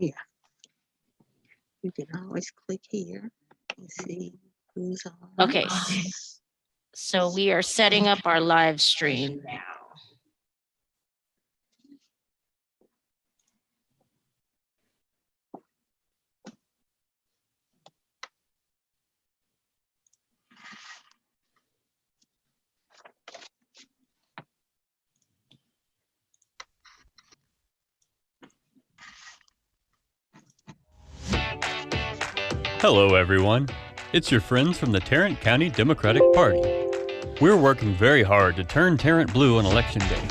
Yeah, you can always click here and see who's on. Okay, so we are setting up our live stream now. Hello everyone, it's your friends from the Tarrant County Democratic Party. We're working very hard to turn Tarrant blue on Election Day.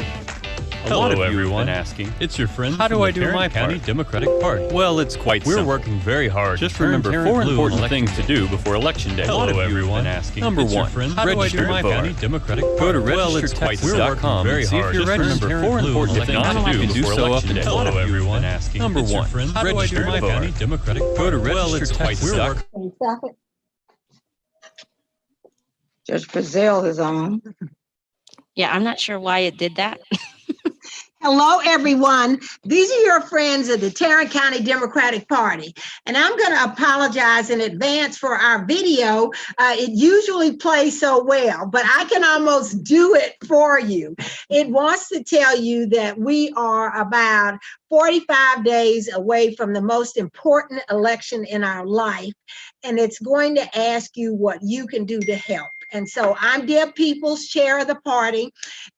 Hello everyone, asking, it's your friends how do I do my County Democratic Party? Well, it's quite simple. We're working very hard. Just remember 4 important things to do before Election Day. Hello everyone, asking, number 1, how do I do my County Democratic Party? Go to registertexas.com and see if you're registered. 4 important things to do before Election Day. Hello everyone, asking, number 1, how do I do my County Democratic Party? Go to registertexas.com. Stop it. Judge Brazil is on. Yeah, I'm not sure why it did that. Hello, everyone. These are your friends of the Tarrant County Democratic Party. And I'm going to apologize in advance for our video. It usually plays so well, but I can almost do it for you. It wants to tell you that we are about 45 days away from the most important election in our life. And it's going to ask you what you can do to help. And so I'm Deb Peoples, chair of the party.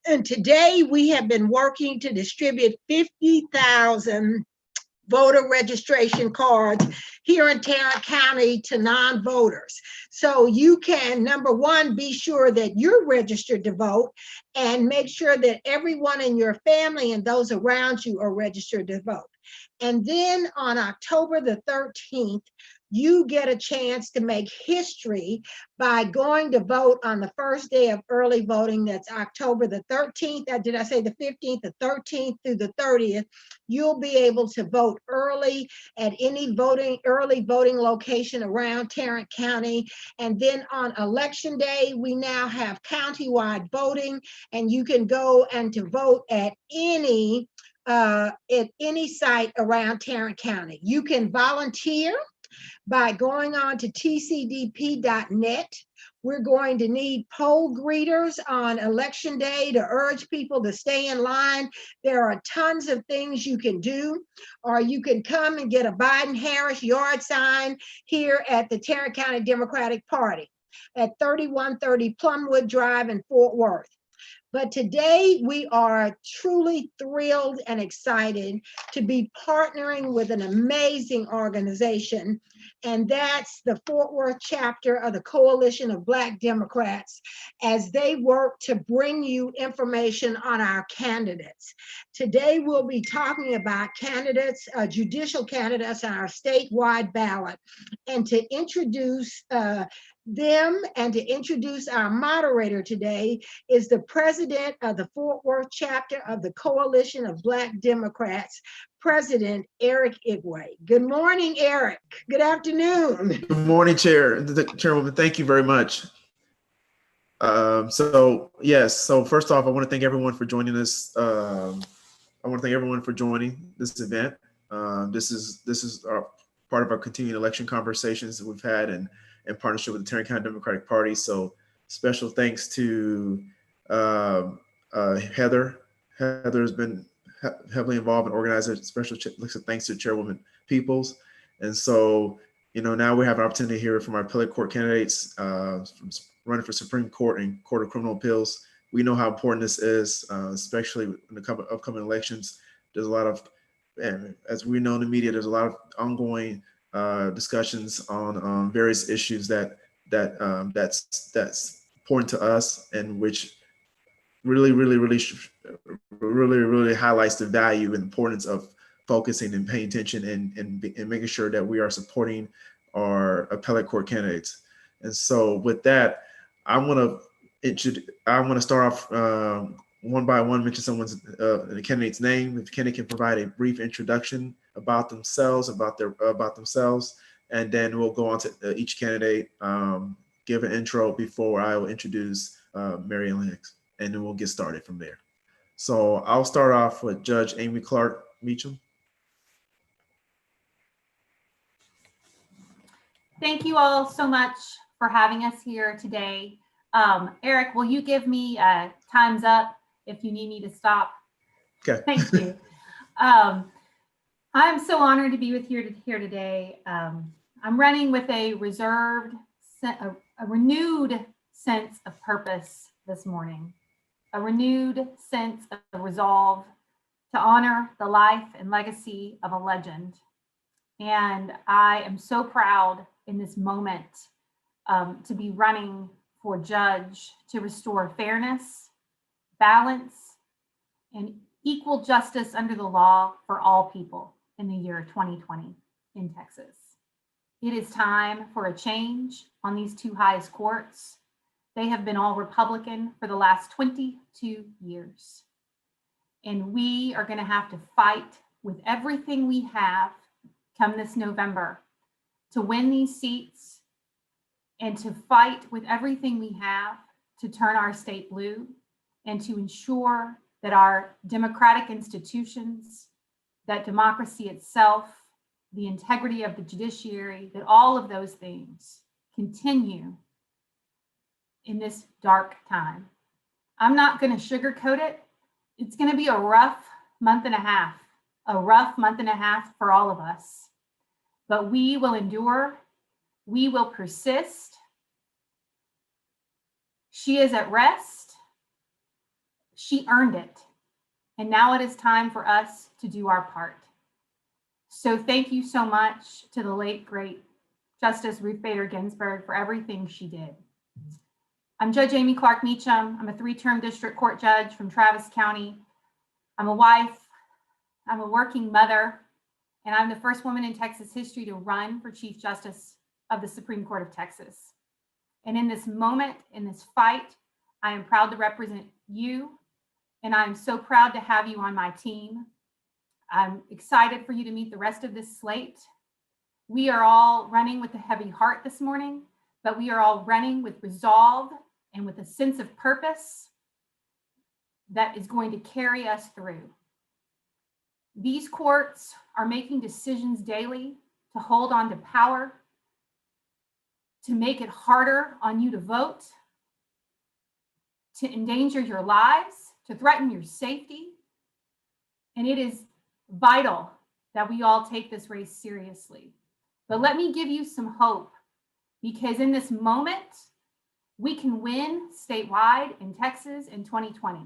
And today we have been working to distribute 50,000 voter registration cards here in Tarrant County to non-voters. So you can, number 1, be sure that you're registered to vote and make sure that everyone in your family and those around you are registered to vote. And then on October the 13th, you get a chance to make history by going to vote on the first day of early voting. That's October the 13th. Did I say the 15th? The 13th through the 30th. You'll be able to vote early at any early voting location around Tarrant County. And then on Election Day, we now have countywide voting, and you can go and to vote at any site around Tarrant County. You can volunteer by going on to tcdp.net. We're going to need poll greeters on Election Day to urge people to stay in line. There are tons of things you can do, or you can come and get a Biden-Harris yard sign here at the Tarrant County Democratic Party at 3130 Plumwood Drive in Fort Worth. But today we are truly thrilled and excited to be partnering with an amazing organization, and that's the Fort Worth chapter of the Coalition of Black Democrats, as they work to bring you information on our candidates. Today we'll be talking about candidates, judicial candidates on our statewide ballot, and to introduce them and to introduce our moderator today is the president of the Fort Worth chapter of the Coalition of Black Democrats, President Eric Igwe. Good morning, Eric. Good afternoon. Good morning, Chairwoman. Thank you very much. So first off, I want to thank everyone for joining us. I want to thank everyone for joining this event. This is part of our continuing election conversations that we've had in partnership with the Tarrant County Democratic Party. So special thanks to Heather. Heather has been heavily involved in organizing. Special thanks to Chairwoman Peoples. And so, now we have an opportunity to hear from our appellate court candidates from running for Supreme Court and Court of Criminal Appeals. We know how important this is, especially in the upcoming elections. There's a lot of, as we know in the media, there's a lot of ongoing discussions on various issues that's important to us, and which really highlights the value and importance of focusing and paying attention and making sure that we are supporting our appellate court candidates. And so with that, I want to start off one by one, mention someone's the candidate's name. If the candidate can provide a brief introduction about themselves, and then we'll go on to each candidate, give an intro before I will introduce Mary Ellen Hicks, and then we'll get started from there. So I'll start off with Judge Amy Clark Meacham. Thank you all so much for having us here today. Eric, will you give me time's up if you need me to stop? Okay. Thank you. I'm so honored to be with you here today. I'm running with a renewed sense of purpose this morning, a renewed sense of resolve to honor the life and legacy of a legend. And I am so proud in this moment to be running for judge to restore fairness, balance, and equal justice under the law for all people in the year 2020 in Texas. It is time for a change on these two highest courts. They have been all Republican for the last 22 years. And we are going to have to fight with everything we have come this November to win these seats and to fight with everything we have to turn our state blue and to ensure that our democratic institutions, that democracy itself, the integrity of the judiciary, that all of those things continue in this dark time. I'm not going to sugarcoat it. It's going to be a rough month and a half for all of us. But we will endure. We will persist. She is at rest. She earned it. And now it is time for us to do our part. So thank you so much to the late, great Justice Ruth Bader Ginsburg for everything she did. I'm Judge Amy Clark Meacham. I'm a 3-term district court judge from Travis County. I'm a wife, I'm a working mother, and I'm the first woman in Texas history to run for Chief Justice of the Supreme Court of Texas. And in this moment, in this fight, I am proud to represent you, and I'm so proud to have you on my team. I'm excited for you to meet the rest of this slate. We are all running with a heavy heart this morning, but we are all running with resolve and with a sense of purpose that is going to carry us through. These courts are making decisions daily to hold on to power, to make it harder on you to vote, to endanger your lives, to threaten your safety. And it is vital that we all take this race seriously. But let me give you some hope, because in this moment, we can win statewide in Texas in 2020.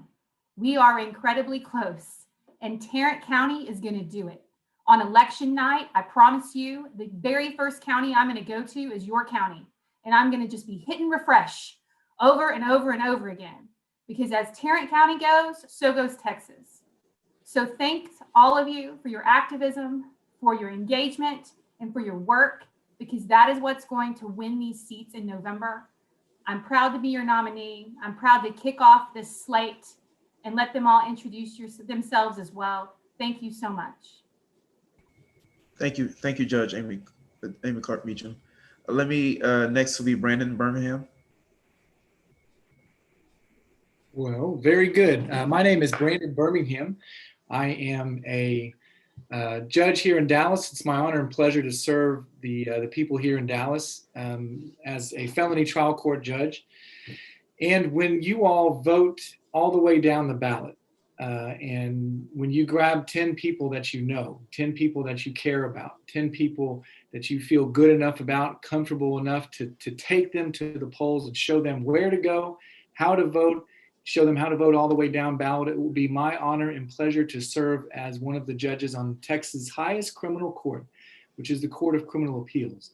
We are incredibly close, and Tarrant County is going to do it. On election night, I promise you, the very first county I'm going to go to is your county, and I'm going to just be hitting refresh over and over and over again, because as Tarrant County goes, so goes Texas. So thanks all of you for your activism, for your engagement, and for your work, because that is what's going to win these seats in November. I'm proud to be your nominee. I'm proud to kick off this slate and let them all introduce themselves as well. Thank you so much. Thank you, Judge Amy Clark Meacham. Let me next will be Brandon Birmingham. Well, very good. My name is Brandon Birmingham. I am a judge here in Dallas. It's my honor and pleasure to serve the people here in Dallas as a felony trial court judge. And when you all vote all the way down the ballot, and when you grab 10 people that you know, 10 people that you care about, 10 people that you feel good enough about, comfortable enough to take them to the polls and show them where to go, how to vote, show them how to vote all the way down ballot, it will be my honor and pleasure to serve as one of the judges on Texas' highest criminal court, which is the Court of Criminal Appeals.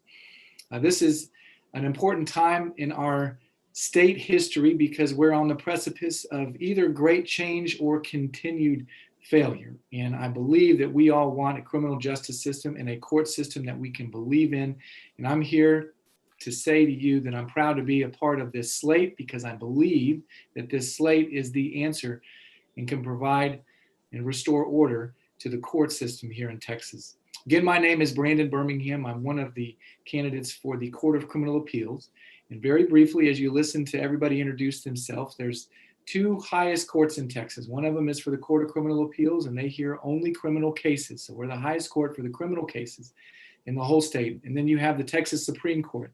This is an important time in our state history because we're on the precipice of either great change or continued failure. And I believe that we all want a criminal justice system and a court system that we can believe in. And I'm here to say to you that I'm proud to be a part of this slate because I believe that this slate is the answer and can provide and restore order to the court system here in Texas. Again, my name is Brandon Birmingham. I'm one of the candidates for the Court of Criminal Appeals. And very briefly, as you listen to everybody introduce themselves, there's two highest courts in Texas. One of them is for the Court of Criminal Appeals, and they hear only criminal cases. So we're the highest court for the criminal cases. in the whole state. And then you have the Texas Supreme Court.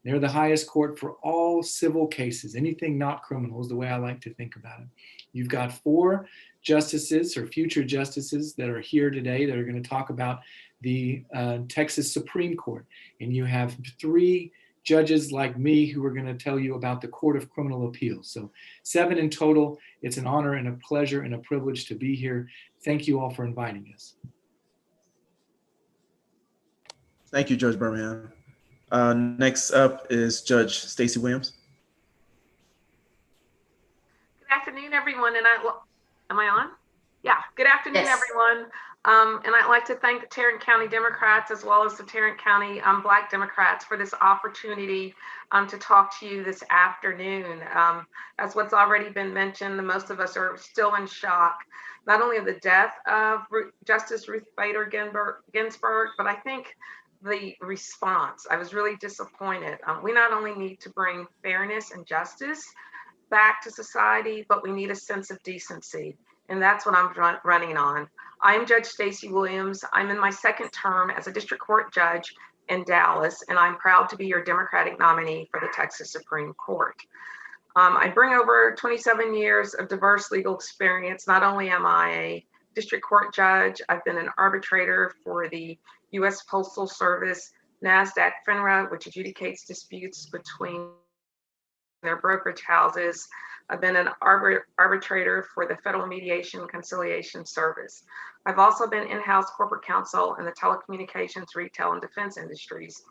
They're the highest court for all civil cases, anything not criminal is the way I like to think about it. You've got 4 justices or future justices that are here today that are going to talk about the Texas Supreme Court. And you have 3 judges like me who are going to tell you about the Court of Criminal Appeals. So 7 in total. It's an honor and a pleasure and a privilege to be here. Thank you all for inviting us. Thank you, Judge Birmingham. Next up is Judge Stacey Williams. Good afternoon, everyone. And am I on? Yeah. Good afternoon, Yes. everyone. And I'd like to thank the Tarrant County Democrats as well as the Tarrant County Black Democrats for this opportunity to talk to you this afternoon. As what's already been mentioned, most of us are still in shock, not only of the death of Justice Ruth Bader Ginsburg, but I think the response. I was really disappointed. We not only need to bring fairness and justice back to society, but we need a sense of decency. And that's what I'm running on. I'm Judge Stacey Williams. I'm in my 2nd term as a district court judge in Dallas, and I'm proud to be your Democratic nominee for the Texas Supreme Court. I bring over 27 years of diverse legal experience. Not only am I a district court judge, I've been an arbitrator for the U.S. Postal Service, NASDAQ, FINRA, which adjudicates disputes between their brokerage houses. I've been an arbitrator for the Federal Mediation and Conciliation Service. I've also been in-house corporate counsel in the telecommunications, retail, and defense industries.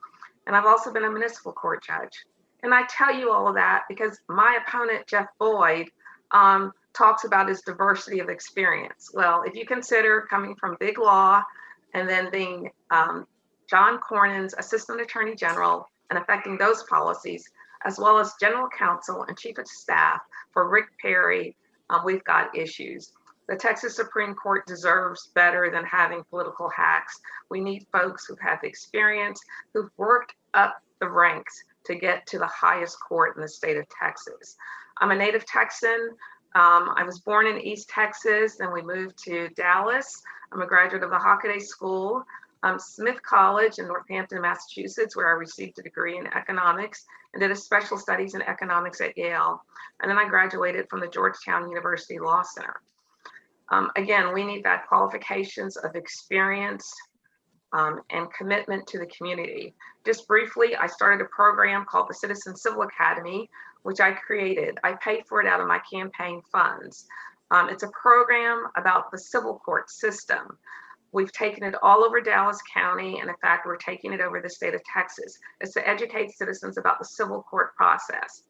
And I've also been a municipal court judge. And I tell you all of that because my opponent, Jeff Boyd, talks about his diversity of experience. Well, if you consider coming from big law and then being John Cornyn's Assistant Attorney General and affecting those policies, as well as General Counsel and Chief of Staff for Rick Perry, we've got issues. The Texas Supreme Court deserves better than having political hacks. We need folks who have experience, who've worked up the ranks to get to the highest court in the state of Texas. I'm a native Texan. I was born in East Texas, then we moved to Dallas. I'm a graduate of the Hockaday School, Smith College in Northampton, Massachusetts, where I received a degree in economics and did a special studies in economics at Yale. And then I graduated from the Georgetown University Law Center. Again, we need that qualifications of experience and commitment to the community. Just briefly, I started a program called the Citizen Civil Academy, which I created. I paid for it out of my campaign funds. It's a program about the civil court system. We've taken it all over Dallas County, and in fact, we're taking it over the state of Texas. It's to educate citizens about the civil court process.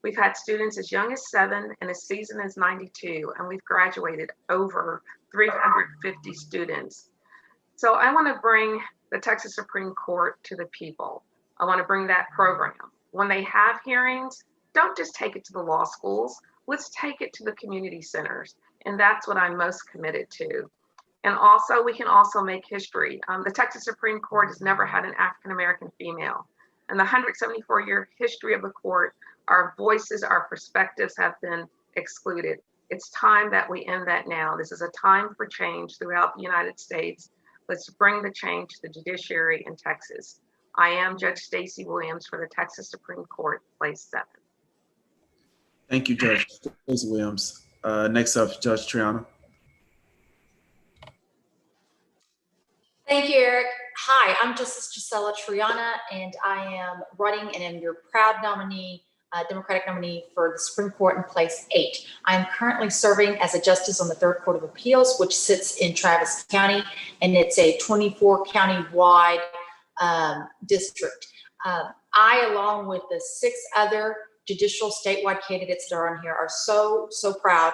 We've had students as young as 7 and as seasoned as 92, and we've graduated over 350 students. So I want to bring the Texas Supreme Court to the people. I want to bring that program. When they have hearings, don't just take it to the law schools. Let's take it to the community centers. And that's what I'm most committed to. And also, we can also make history. The Texas Supreme Court has never had an African-American female. In the 174-year history of the court, our voices, our perspectives have been excluded. It's time that we end that now. This is a time for change throughout the United States. Let's bring the change to the judiciary in Texas. I am Judge Stacey Williams for the Texas Supreme Court, place 7. Thank you, Judge Stacey Williams. Next up, Judge Triana. Thank you, Eric. Hi, I'm Justice Gisela Triana, and I am running and am your proud nominee, Democratic nominee for the Supreme Court in place 8. I'm currently serving as a justice on the 3rd Court of Appeals, which sits in Travis County, and it's a 24 county-wide district. I, along with the 6 other judicial statewide candidates that are on here, are so proud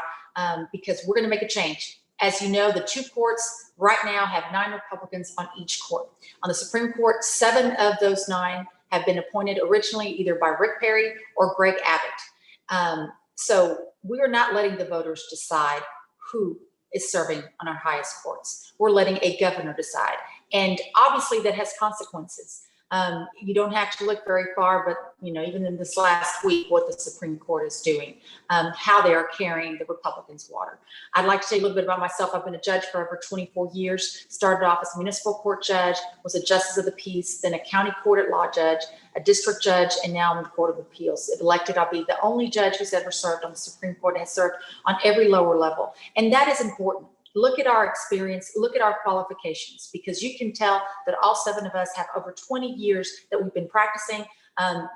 because we're going to make a change. As you know, the 2 courts right now have 9 Republicans on each court. On the Supreme Court, 7 of those 9 have been appointed originally either by Rick Perry or Greg Abbott. So we are not letting the voters decide who is serving on our highest courts. We're letting a governor decide. And obviously that has consequences. You don't have to look very far, but even in this last week, what the Supreme Court is doing, how they are carrying the Republicans' water. I'd like to tell you a little bit about myself. I've been a judge for over 24 years, started off as a municipal court judge, was a justice of the peace, then a county court at law judge, a district judge, and now I'm in the Court of Appeals. If elected, I'll be the only judge who's ever served on the Supreme Court and has served on every lower level. And that is important. Look at our experience, look at our qualifications, because you can tell that all 7 of us have over 20 years that we've been practicing,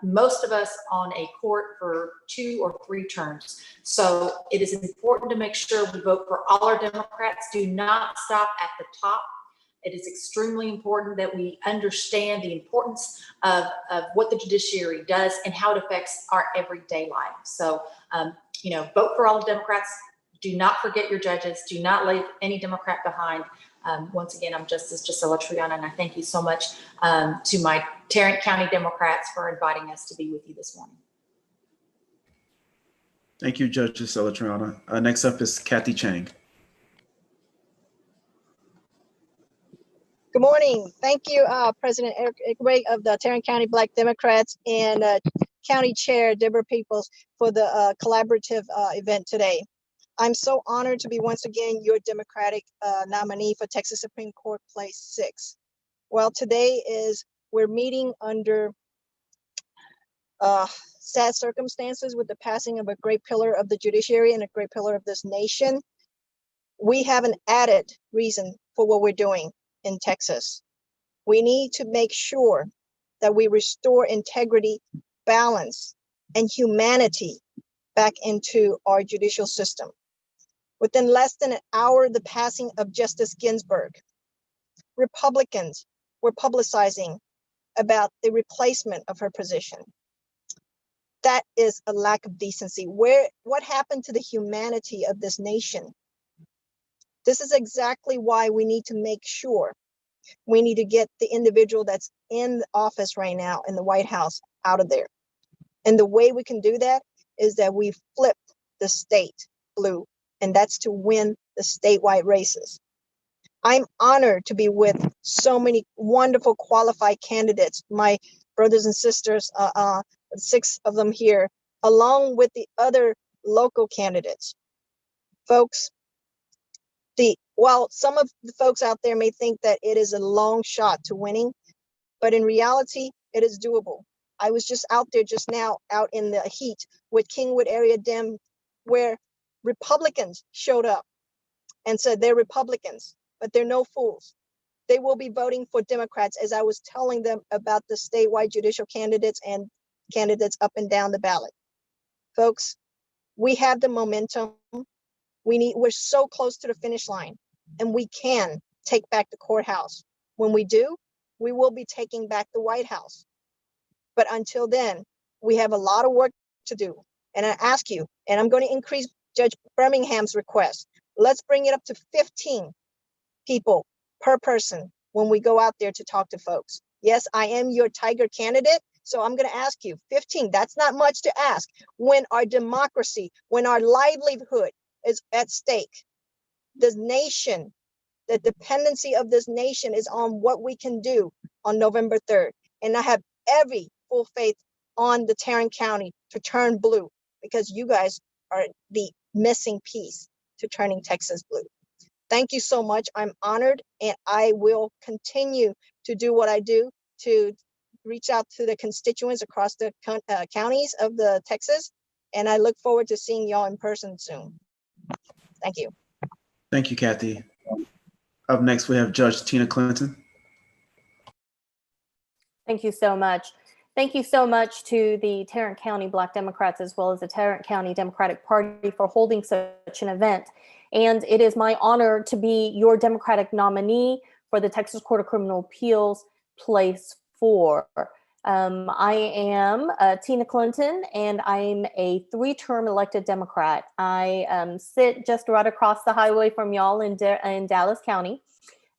most of us on a court for 2 or 3 terms. So it is important to make sure we vote for all our Democrats. Do not stop at the top. It is extremely important that we understand the importance of what the judiciary does and how it affects our everyday life. So, vote for all the Democrats. Do not forget your judges. Do not leave any Democrat behind. Once again, I'm Justice Gisela Triana, and I thank you so much to my Tarrant County Democrats for inviting us to be with you this morning. Thank you, Judge Gisela Triana. Next up is Kathy Chang. Good morning. Thank you, President Eric Ray of the Tarrant County Black Democrats and County Chair Deborah Peoples for the collaborative event today. I'm so honored to be once again your Democratic nominee for Texas Supreme Court Place 6. Well, today we're meeting under sad circumstances with the passing of a great pillar of the judiciary and a great pillar of this nation. We have an added reason for what we're doing in Texas. We need to make sure that we restore integrity, balance, and humanity back into our judicial system. Within less than an hour of the passing of Justice Ginsburg, Republicans were publicizing about the replacement of her position. That is a lack of decency. What happened to the humanity of this nation? This is exactly why we need to make sure we need to get the individual that's in the office right now in the White House out of there. And the way we can do that is that we flip the state blue, and that's to win the statewide races. I'm honored to be with so many wonderful qualified candidates, my brothers and sisters, 6 of them here, along with the other local candidates. Folks, while some of the folks out there may think that it is a long shot to winning, but in reality, it is doable. I was just out there just now, out in the heat with Kingwood Area Dem, where Republicans showed up and said they're Republicans, but they're no fools. They will be voting for Democrats, as I was telling them about the statewide judicial candidates and candidates up and down the ballot. Folks, we have the momentum. We're so close to the finish line, and we can take back the courthouse. When we do, we will be taking back the White House. But until then, we have a lot of work to do. And I ask you, and I'm going to increase Judge Birmingham's request. Let's bring it up to 15 people per person when we go out there to talk to folks. Yes, I am your tiger candidate. So I'm going to ask you 15. That's not much to ask when our democracy, when our livelihood is at stake. This nation, the dependency of this nation is on what we can do on November 3rd. And I have every full faith on the Tarrant County to turn blue, because you guys are the missing piece to turning Texas blue. Thank you so much. I'm honored, and I will continue to do what I do to reach out to the constituents across the counties of the Texas. And I look forward to seeing y'all in person soon. Thank you. Thank you, Kathy. Up next, we have Judge Tina Clinton. Thank you so much. Thank you so much to the Tarrant County Black Democrats as well as the Tarrant County Democratic Party for holding such an event. And it is my honor to be your Democratic nominee for the Texas Court of Criminal Appeals Place 4. I am Tina Clinton, and I'm a 3-term elected Democrat. I sit just right across the highway from y'all in Dallas County.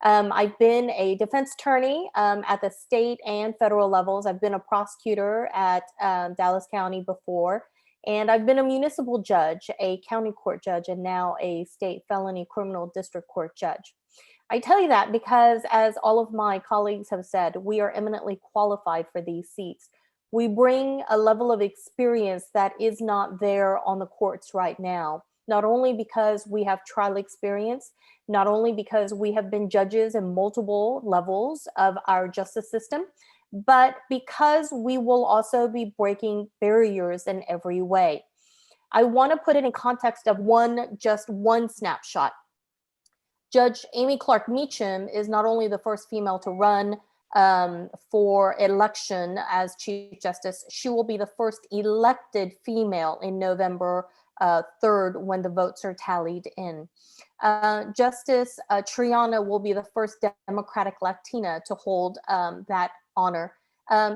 I've been a defense attorney at the state and federal levels. I've been a prosecutor at Dallas County before, and I've been a municipal judge, a county court judge, and now a state felony criminal district court judge. I tell you that because, as all of my colleagues have said, we are eminently qualified for these seats. We bring a level of experience that is not there on the courts right now, not only because we have trial experience, not only because we have been judges in multiple levels of our justice system, but because we will also be breaking barriers in every way. I want to put it in context of just one snapshot. Judge Amy Clark Meacham is not only the first female to run for election as Chief Justice, she will be the first elected female in November 3rd when the votes are tallied in. Justice Triana will be the first Democratic Latina to hold that honor.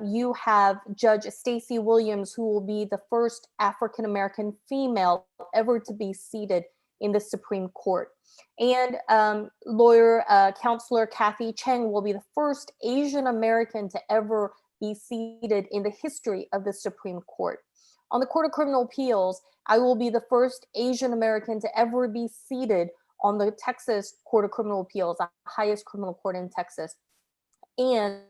You have Judge Stacey Williams, who will be the first African-American female ever to be seated in the Supreme Court. And Counselor Kathy Chang will be the first Asian American to ever be seated in the history of the Supreme Court. On the Court of Criminal Appeals, I will be the first Asian American to ever be seated on the Texas Court of Criminal Appeals, the highest criminal court in Texas. And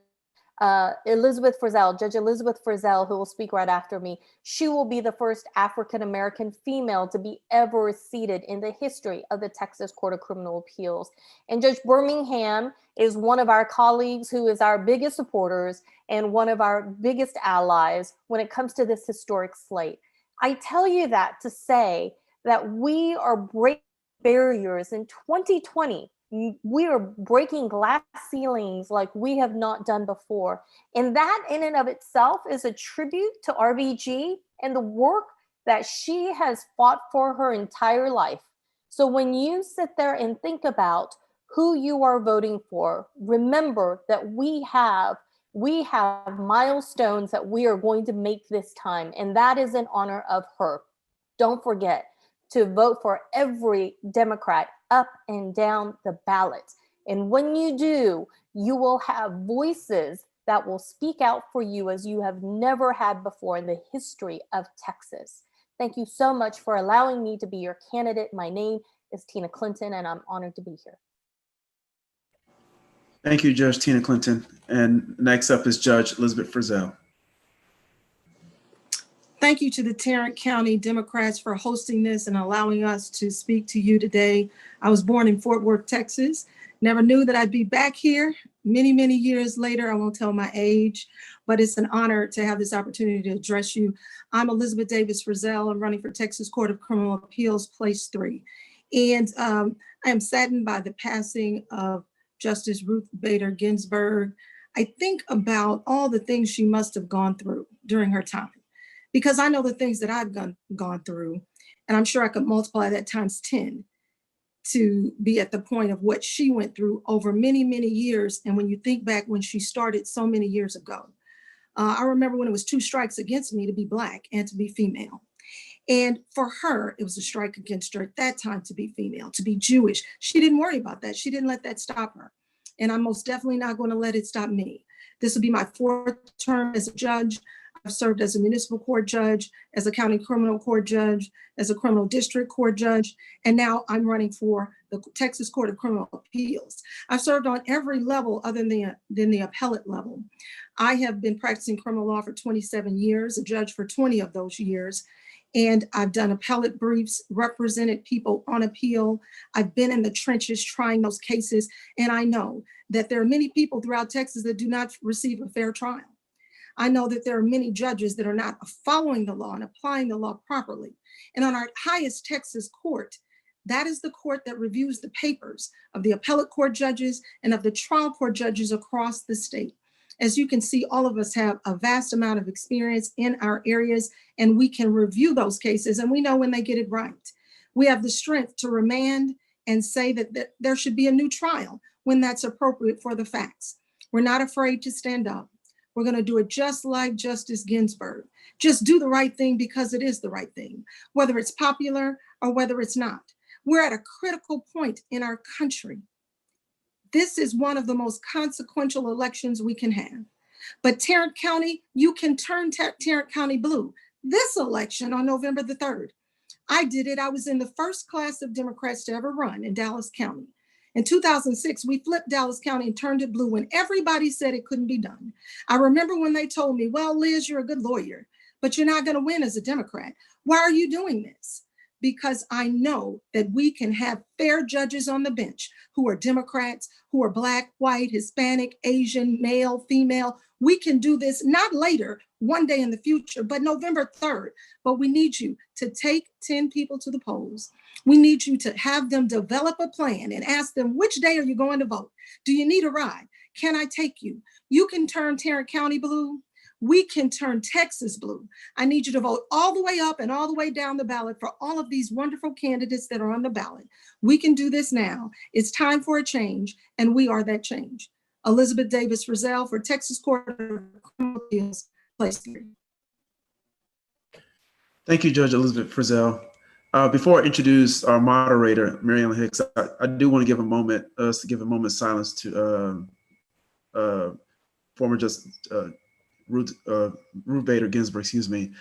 Judge Elizabeth Frizzell, who will speak right after me, she will be the first African-American female to be ever seated in the history of the Texas Court of Criminal Appeals. And Judge Birmingham is one of our colleagues who is our biggest supporters and one of our biggest allies when it comes to this historic slate. I tell you that to say that we are breaking barriers in 2020. We are breaking glass ceilings like we have not done before. And that in and of itself is a tribute to RBG and the work that she has fought for her entire life. So when you sit there and think about who you are voting for, remember that we have milestones that we are going to make this time, and that is in honor of her. Don't forget to vote for every Democrat up and down the ballot. And when you do, you will have voices that will speak out for you as you have never had before in the history of Texas. Thank you so much for allowing me to be your candidate. My name is Tina Clinton, and I'm honored to be here. Thank you, Judge Tina Clinton. And next up is Judge Elizabeth Frizzell. Thank you to the Tarrant County Democrats for hosting this and allowing us to speak to you today. I was born in Fort Worth, Texas. Never knew that I'd be back here many, many years later. I won't tell my age, but it's an honor to have this opportunity to address you. I'm Elizabeth Davis Frizzell. I'm running for Texas Court of Criminal Appeals, Place 3. And I am saddened by the passing of Justice Ruth Bader Ginsburg. I think about all the things she must have gone through during her time, because I know the things that I've gone through, and I'm sure I could multiply that times 10 to be at the point of what she went through over many, many years. And when you think back when she started so many years ago, I remember when it was 2 strikes against me to be Black and to be female. And for her, it was a strike against her at that time to be female, to be Jewish. She didn't worry about that. She didn't let that stop her. And I'm most definitely not going to let it stop me. This will be my 4th term as a judge. I've served as a municipal court judge, as a county criminal court judge, as a criminal district court judge, and now I'm running for the Texas Court of Criminal Appeals. I've served on every level other than the appellate level. I have been practicing criminal law for 27 years, a judge for 20 of those years, and I've done appellate briefs, represented people on appeal. I've been in the trenches trying those cases, and I know that there are many people throughout Texas that do not receive a fair trial. I know that there are many judges that are not following the law and applying the law properly. And on our highest Texas court, that is the court that reviews the papers of the appellate court judges and of the trial court judges across the state. As you can see, all of us have a vast amount of experience in our areas, and we can review those cases, and we know when they get it right. We have the strength to remand and say that there should be a new trial when that's appropriate for the facts. We're not afraid to stand up. We're going to do it just like Justice Ginsburg. Just do the right thing because it is the right thing, whether it's popular or whether it's not. We're at a critical point in our country. This is one of the most consequential elections we can have. But Tarrant County, you can turn Tarrant County blue this election on November the 3rd. I did it. I was in the first class of Democrats to ever run in Dallas County. In 2006, we flipped Dallas County and turned it blue when everybody said it couldn't be done. I remember when they told me, well, Liz, you're a good lawyer, but you're not going to win as a Democrat. Why are you doing this? Because I know that we can have fair judges on the bench who are Democrats, who are Black, white, Hispanic, Asian, male, female. We can do this not later, one day in the future, but November 3rd. But we need you to take 10 people to the polls. We need you to have them develop a plan and ask them, which day are you going to vote? Do you need a ride? Can I take you? You can turn Tarrant County blue. We can turn Texas blue. I need you to vote all the way up and all the way down the ballot for all of these wonderful candidates that are on the ballot. We can do this now. It's time for a change, and we are that change. Elizabeth Davis Frizzell for Texas Court of Criminal Appeals, Place 3. Thank you, Judge Elizabeth Frizzell. Before I introduce our moderator, Mary Ellen Hicks, I do want to give a moment of silence to former Justice Ruth Bader Ginsburg, excuse me,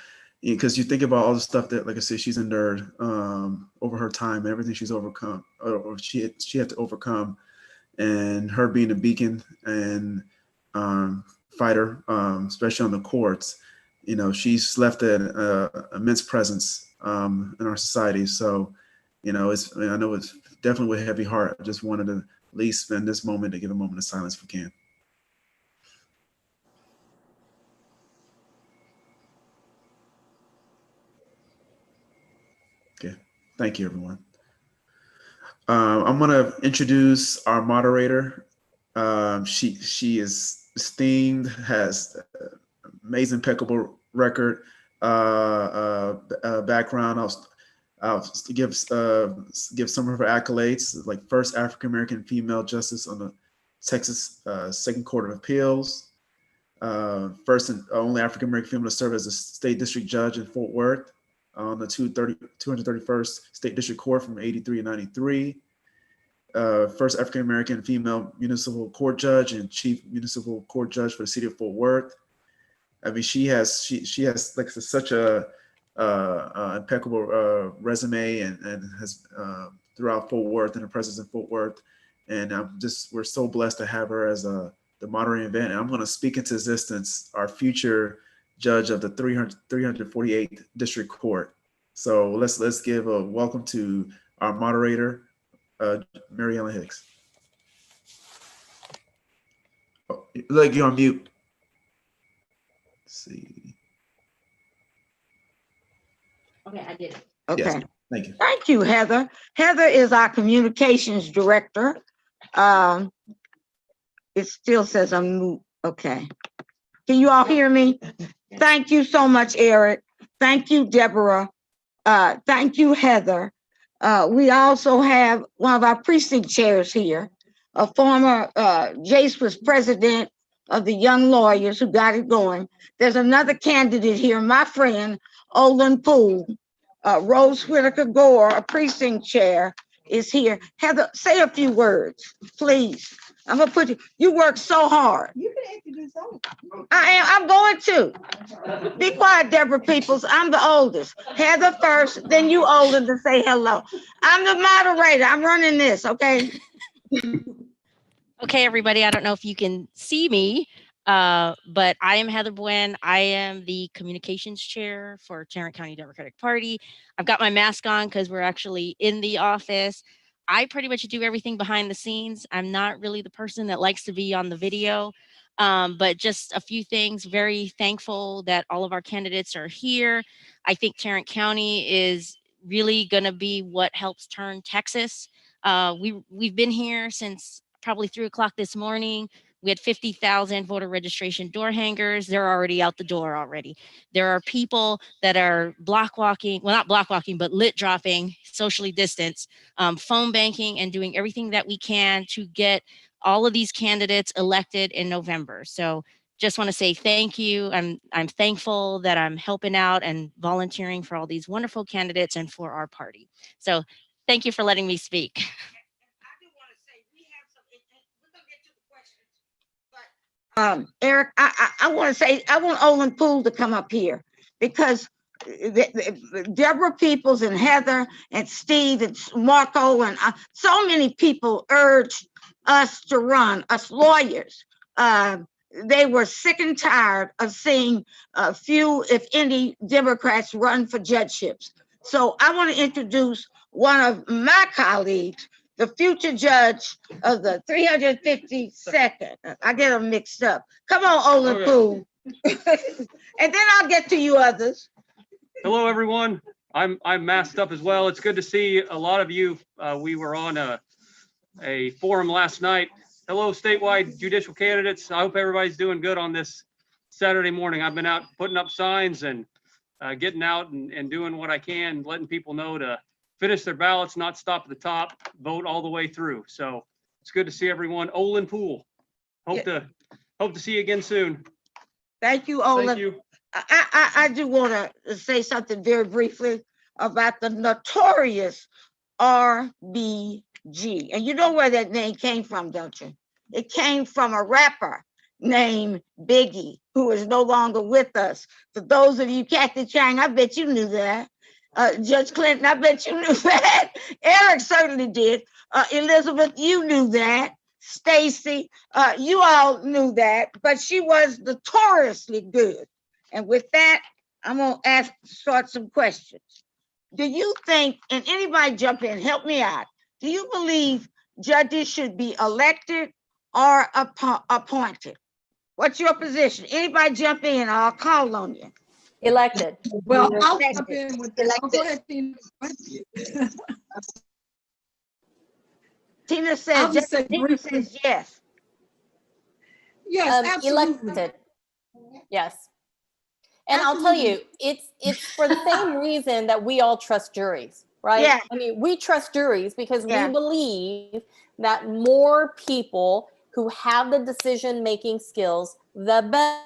because you think about all the stuff that, like I said, she's endured over her time and everything she's overcome, or she had to overcome, and her being a beacon and fighter, especially on the courts. You know, she's left an immense presence in our society. So, you know, I know it's definitely with a heavy heart. I just wanted to at least spend this moment to give a moment of silence if we can. Okay, thank you, everyone. I'm gonna introduce our moderator. She is esteemed, has amazing, impeccable record, background. I'll give some of her accolades, like first African-American female justice on the Texas Second Court of Appeals, first and only African-American female to serve as a state district judge in Fort Worth on the 231st State District Court from 83 and 93. First African-American female municipal court judge and chief municipal court judge for the city of Fort Worth. I mean, she has like such a impeccable resume and has throughout Fort Worth and her presence in Fort Worth. And we're so blessed to have her as the moderating event. And I'm going to speak into existence our future judge of the 348th District Court. So let's give a welcome to our moderator, Mary Ellen Hicks. Oh, like you're on mute. Let's see. Okay, I did it. Okay. Yes, thank you. Thank you, Heather. Heather is our communications director. It still says I'm mute. Okay. Can you all hear me? Thank you so much, Eric. Thank you, Deborah. Thank you, Heather. We also have one of our precinct chairs here, a former, Jace was president of the Young Lawyers who got it going. There's another candidate here, my friend, Olin Poole. Rose Whitaker Gore, a precinct chair, is here. Heather, say a few words, please. I'm gonna put you work so hard. You can introduce them. I'm going to. Be quiet, Deborah Peoples. I'm the oldest. Heather first, then you Olin to say hello. I'm the moderator. I'm running this, okay? Okay, everybody, I don't know if you can see me, but I am Heather Buen. I am the communications chair for Tarrant County Democratic Party. I've got my mask on because we're actually in the office. I pretty much do everything behind the scenes. I'm not really the person that likes to be on the video, but just a few things. Very thankful that all of our candidates are here. I think Tarrant County is really going to be what helps turn Texas. We've been here since probably 3 o'clock this morning. We had 50,000 voter registration door hangers. They're already out the door already. There are people that are block walking, well, not block walking, but lit dropping, socially distanced, phone banking, and doing everything that we can to get all of these candidates elected in November. So just want to say thank you. I'm thankful that I'm helping out and volunteering for all these wonderful candidates and for our party. So thank you for letting me speak. Eric, I want to say, I want Olin Poole to come up here because Deborah Peoples and Heather and Steve and Marco and so many people urged us to run, us lawyers. They were sick and tired of seeing few, if any, Democrats run for judgeships. So I want to introduce one of my colleagues, the future judge of the 352nd. I get them mixed up. Come on, Olin Poole. And then I'll get to you others. Hello, everyone. I'm masked up as well. It's good to see a lot of you. We were on a forum last night. Hello, statewide judicial candidates. I hope everybody's doing good on this Saturday morning. I've been out putting up signs and getting out and doing what I can, letting people know to finish their ballots, not stop at the top, vote all the way through. So it's good to see everyone. Olin Poole. Hope to see you again soon. Thank you, Olin. Thank you. I do want to say something very briefly about the notorious RBG. And you know where that name came from, don't you? It came from a rapper named Biggie, who is no longer with us. For those of you, Kathy Chang, I bet you knew that. Judge Clinton, I bet you knew that. Eric certainly did. Elizabeth, you knew that. Stacy, you all knew that, but she was notoriously good. And with that, I'm gonna start some questions. Do you think, and anybody jump in, help me out. Do you believe judges should be elected or appointed? What's your position? Anybody jump in, I'll call on you. Elected. Well, I'll jump in with that. Oh, go ahead, Tina. Tina says yes. Yes, absolutely. Elected. Yes. And I'll tell you, it's for the same reason that we all trust juries, right? Yeah. I mean, we trust juries because we believe that more people who have the decision-making skills, the better.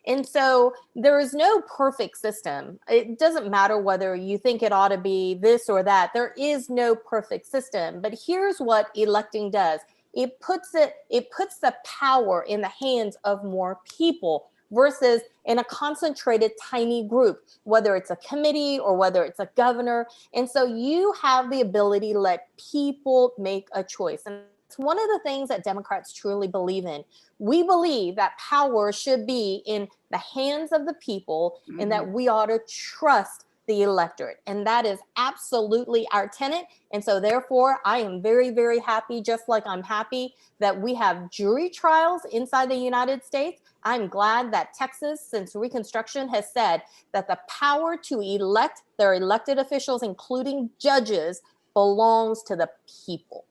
And so there is no perfect system. It doesn't matter whether you think it ought to be this or that. There is no perfect system. But here's what electing does. It puts the power in the hands of more people versus in a concentrated tiny group, whether it's a committee or whether it's a governor. And so you have the ability to let people make a choice. And it's one of the things that Democrats truly believe in. We believe that power should be in the hands of the people and that we ought to trust the electorate. And that is absolutely our tenet. And so therefore, I am very, very happy, just like I'm happy that we have jury trials inside the United States. I'm glad that Texas, since Reconstruction, has said that the power to elect their elected officials, including judges, belongs to the people.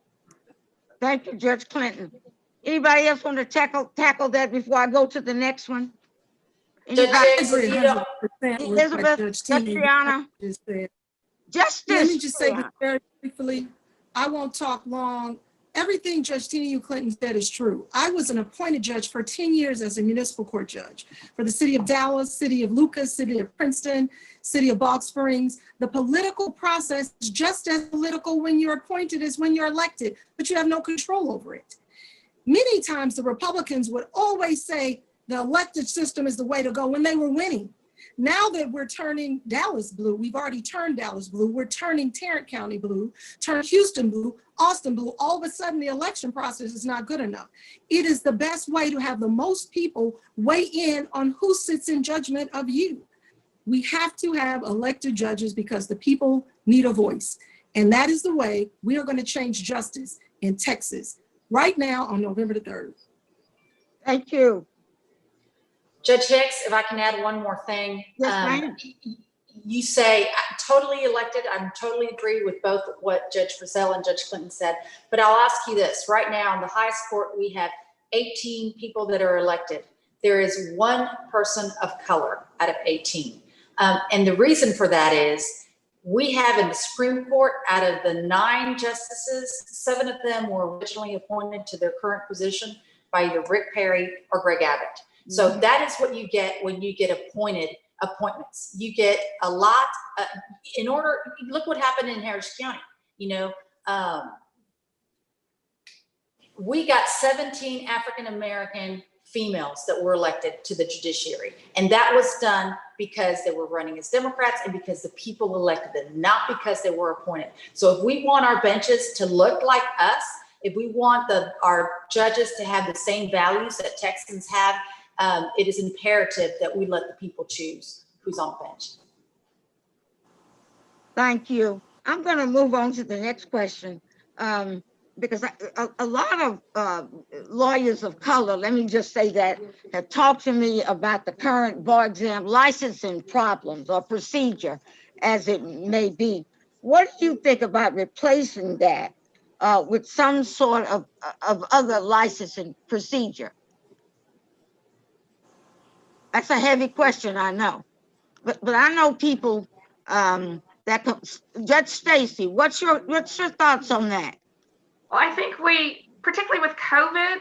Thank you, Judge Clinton. Anybody else want to tackle that before I go to the next one? Elizabeth, Triana. Let me just say this very briefly. I won't talk long. Everything Judge Tina U. Clinton said is true. I was an appointed judge for 10 years as a municipal court judge for the city of Dallas, city of Lucas, city of Princeton, city of Balch Springs. The political process is just as political when you're appointed as when you're elected, but you have no control over it. Many times the Republicans would always say the elected system is the way to go when they were winning. Now that we're turning Dallas blue, we've already turned Dallas blue, we're turning Tarrant County blue, turned Houston blue, Austin blue, all of a sudden the election process is not good enough. It is the best way to have the most people weigh in on who sits in judgment of you. We have to have elected judges because the people need a voice. And that is the way we are going to change justice in Texas right now on November the 3rd. Thank you. Judge Hicks, if I can add one more thing. Yes, you say totally elected. I totally agree with both what Judge Frizzell and Judge Clinton said, but I'll ask you this. Right now in the highest court, we have 18 people that are elected. There is one person of color out of 18. And the reason for that is we have in the Supreme Court, out of the 9 justices, 7 of them were originally appointed to their current position by either Rick Perry or Greg Abbott. So that is what you get when you get appointments. You get a lot look what happened in Harris County. You know, we got 17 African-American females that were elected to the judiciary. And that was done because they were running as Democrats and because the people elected them, not because they were appointed. So if we want our benches to look like us, if we want our judges to have the same values that Texans have, it is imperative that we let the people choose who's on the bench. Thank you. I'm going to move on to the next question because a lot of lawyers of color, let me just say that, have talked to me about the current bar exam licensing problems or procedure, as it may be. What do you think about replacing that with some sort of other licensing procedure? That's a heavy question, I know, but I know people that Judge Stacy, what's your thoughts on that? Well, I think particularly with COVID,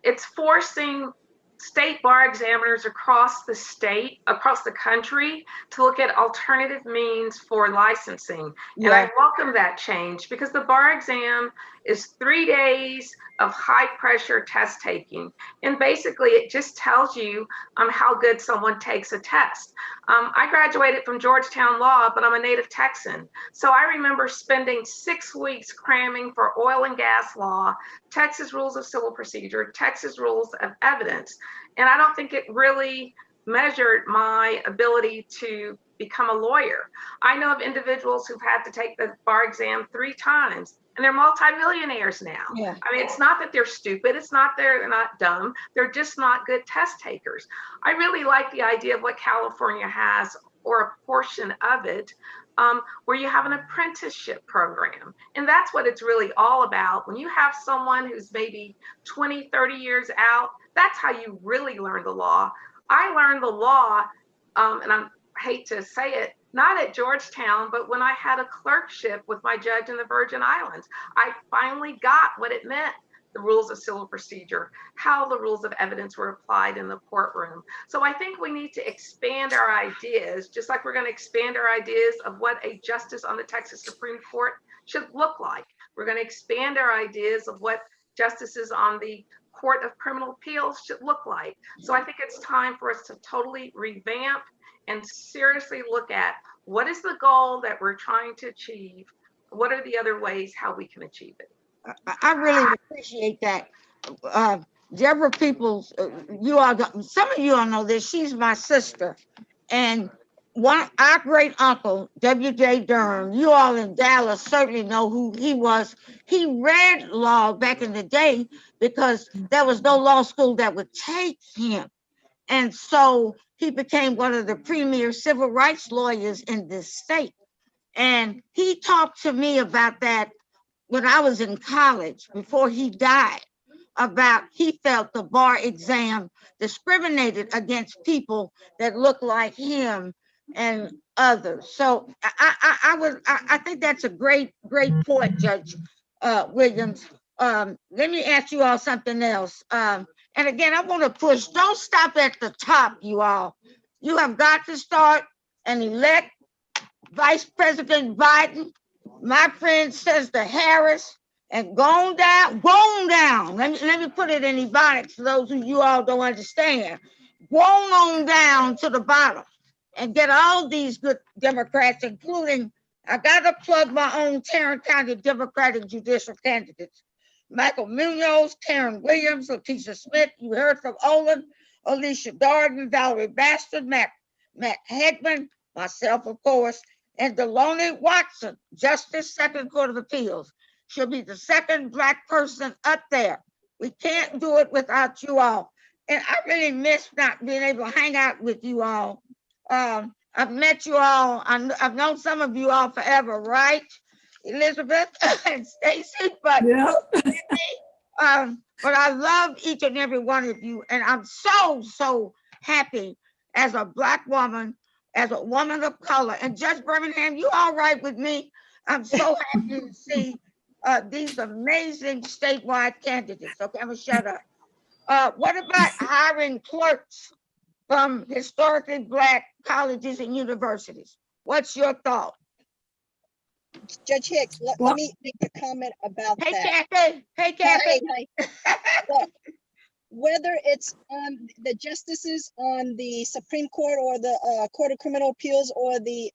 it's forcing state bar examiners across the state, across the country, to look at alternative means for licensing. And I welcome that change because the bar exam is 3 days of high pressure test taking. And basically it just tells you how good someone takes a test. I graduated from Georgetown Law, but I'm a native Texan. So I remember spending 6 weeks cramming for oil and gas law, Texas rules of civil procedure, Texas rules of evidence. And I don't think it really measured my ability to become a lawyer. I know of individuals who've had to take the bar exam 3 times and they're multimillionaires now. Yeah. I mean, it's not that they're stupid. It's not they're not dumb. They're just not good test takers. I really like the idea of what California has, or a portion of it, where you have an apprenticeship program. And that's what it's really all about. When you have someone who's maybe 20, 30 years out, that's how you really learn the law. I learned the law, and I hate to say it, not at Georgetown, but when I had a clerkship with my judge in the Virgin Islands. I finally got what it meant, the rules of civil procedure, how the rules of evidence were applied in the courtroom. So I think we need to expand our ideas, just like we're going to expand our ideas of what a justice on the Texas Supreme Court should look like. We're going to expand our ideas of what justices on the Court of Criminal Appeals should look like. So I think it's time for us to totally revamp and seriously look at what is the goal that we're trying to achieve? What are the other ways how we can achieve it? I really appreciate that. Deborah Peoples, some of you all know this, she's my sister. And our great uncle, W.J. Durham, you all in Dallas certainly know who he was. He read law back in the day because there was no law school that would take him. And so he became one of the premier civil rights lawyers in this state. And he talked to me about that when I was in college, before he died, about he felt the bar exam discriminated against people that looked like him and others. So I think that's a great point, Judge Williams. Let me ask you all something else. And again, I want to push, don't stop at the top, you all. You have got to start and elect Vice President Biden, my friend says to Harris, and go down. Let me put it in Ebonics for those of you all don't understand. Go on down to the bottom and get all these good Democrats, including, I got to plug my own Tarrant County Democratic judicial candidates. Michael Munoz, Karen Williams, Letitia Smith, you heard from Olin, Alicia Darden, Valerie Bastard, Matt Hegman, myself, of course, and Deloney Watson, Justice, Second Court of Appeals. She'll be the second Black person up there. We can't do it without you all. And I really miss not being able to hang out with you all. I've met you all. I've known some of you all forever, right? Elizabeth and Stacy, but I love each and every one of you. And I'm so happy as a Black woman, as a woman of color. And Judge Birmingham, you all right with me? I'm so happy to see these amazing statewide candidates. Okay, I'm gonna shut up. What about hiring clerks from historically Black colleges and universities? What's your thought? Judge Hicks, let me make a comment about that. Hey, Kathy. Hey. whether it's on the justices on the Supreme Court or the Court of Criminal Appeals or the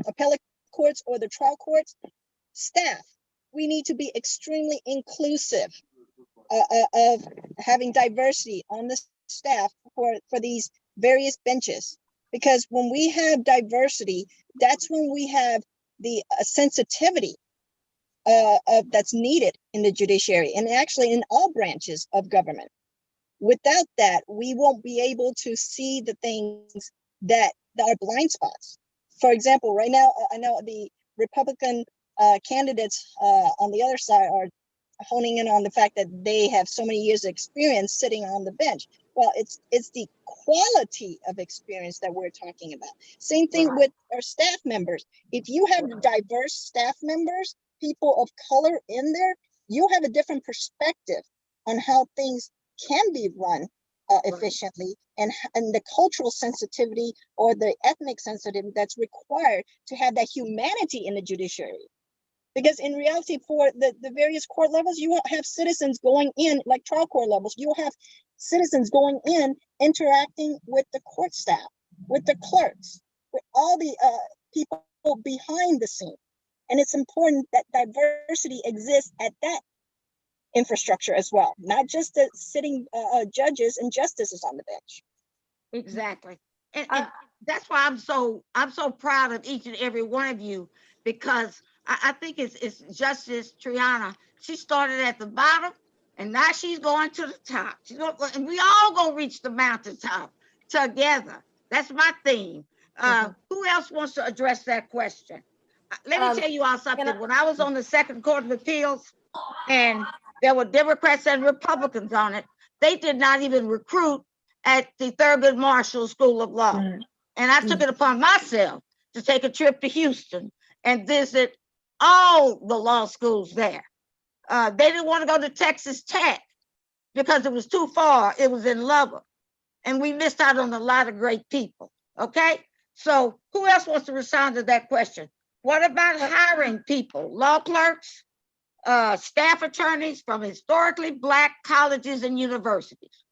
appellate courts or the trial courts, staff, we need to be extremely inclusive of having diversity on the staff for these various benches. Because when we have diversity, that's when we have the sensitivity that's needed in the judiciary and actually in all branches of government. Without that, we won't be able to see the things that are blind spots. For example, right now, I know the Republican candidates on the other side are honing in on the fact that they have so many years of experience sitting on the bench. Well, it's the quality of experience that we're talking about. Same thing with our staff members. If you have diverse staff members, people of color in there, you have a different perspective on how things can be run efficiently, and the cultural sensitivity or the ethnic sensitivity that's required to have that humanity in the judiciary. Because in reality, for the various court levels, you won't have citizens going in, like trial court levels, you'll have citizens going in, interacting with the court staff, with the clerks, with all the people behind the scene. And it's important that diversity exists at that infrastructure as well, not just the sitting judges and justices on the bench. Exactly. And that's why I'm so proud of each and every one of you, because I think it's Justice Triana. She started at the bottom and now she's going to the top. And we all gonna reach the mountaintop together. That's my theme. Who else wants to address that question? Let me tell you all something. When I was on the Second Court of Appeals and there were Democrats and Republicans on it, they did not even recruit at the Thurgood Marshall School of Law. And I took it upon myself to take a trip to Houston and visit all the law schools there. They didn't want to go to Texas Tech because it was too far. It was in Lubbock. And we missed out on a lot of great people. Okay? So who else wants to respond to that question? What about hiring people, law clerks, staff attorneys from historically Black colleges and universities?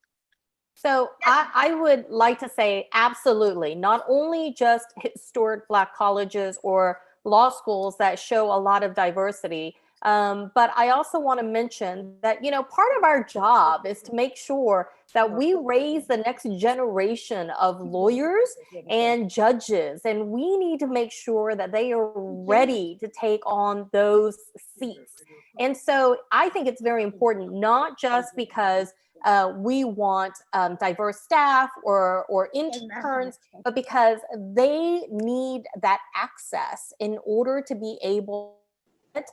So I would like to say absolutely, not only just historic Black colleges or law schools that show a lot of diversity, but I also want to mention that, part of our job is to make sure that we raise the next generation of lawyers and judges, and we need to make sure that they are ready to take on those seats. And so I think it's very important, not just because we want diverse staff or interns, but because they need that access in order to be able to get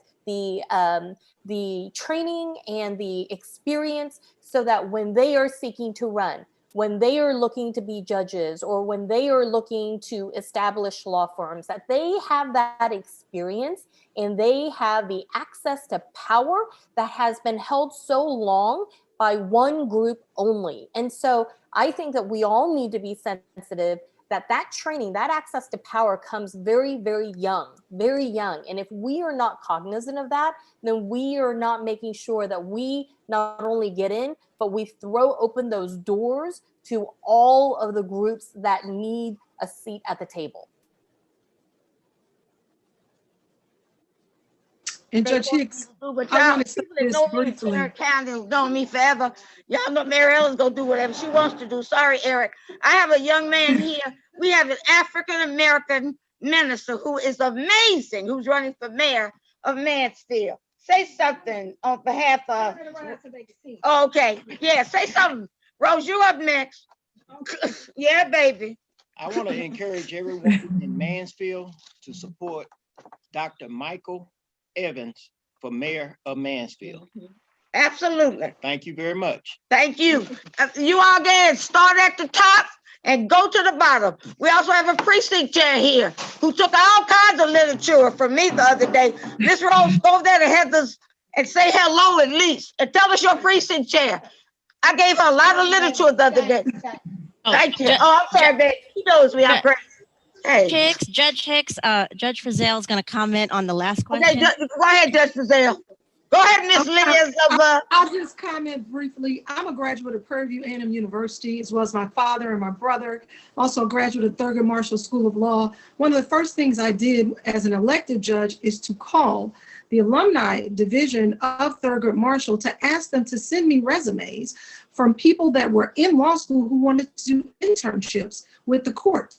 the training and the experience, so that when they are seeking to run, when they are looking to be judges, or when they are looking to establish law firms, that they have that experience and they have the access to power that has been held so long by one group only. And so I think that we all need to be sensitive that training, that access to power comes very, very young, very young. And if we are not cognizant of that, then we are not making sure that we not only get in, but we throw open those doors to all of the groups that need a seat at the table. And Judge Hicks, I want to say this briefly. Tarrant County has known me forever. Y'all know Mary Ellen's gonna do whatever she wants to do. Sorry, Eric. I have a young man here. We have an African-American minister who is amazing, who's running for mayor of Mansfield. Say something on behalf of. Okay, yeah, say something. Rose, you up next. Yeah, baby. I want to encourage everyone in Mansfield to support Dr. Michael Evans for mayor of Mansfield. Absolutely. Thank you very much. Thank you. You all again start at the top and go to the bottom. We also have a precinct chair here who took all kinds of literature from me the other day. Miss Rose, go over there to Heather's and say hello at least and tell us your precinct chair. I gave her a lot of literature the other day. Thank you. I'm sorry, babe. He knows we are present. Hey. Hicks, Judge Hicks, Judge Frizzell is going to comment on the last question. Okay, go ahead, Judge Frizzell. Go ahead, Miss Elizabeth. I'll just comment briefly. I'm a graduate of Prairie View A&M University, as well as my father and my brother, also a graduate of Thurgood Marshall School of Law. One of the first things I did as an elected judge is to call the alumni division of Thurgood Marshall to ask them to send me resumes from people that were in law school who wanted to do internships with the court.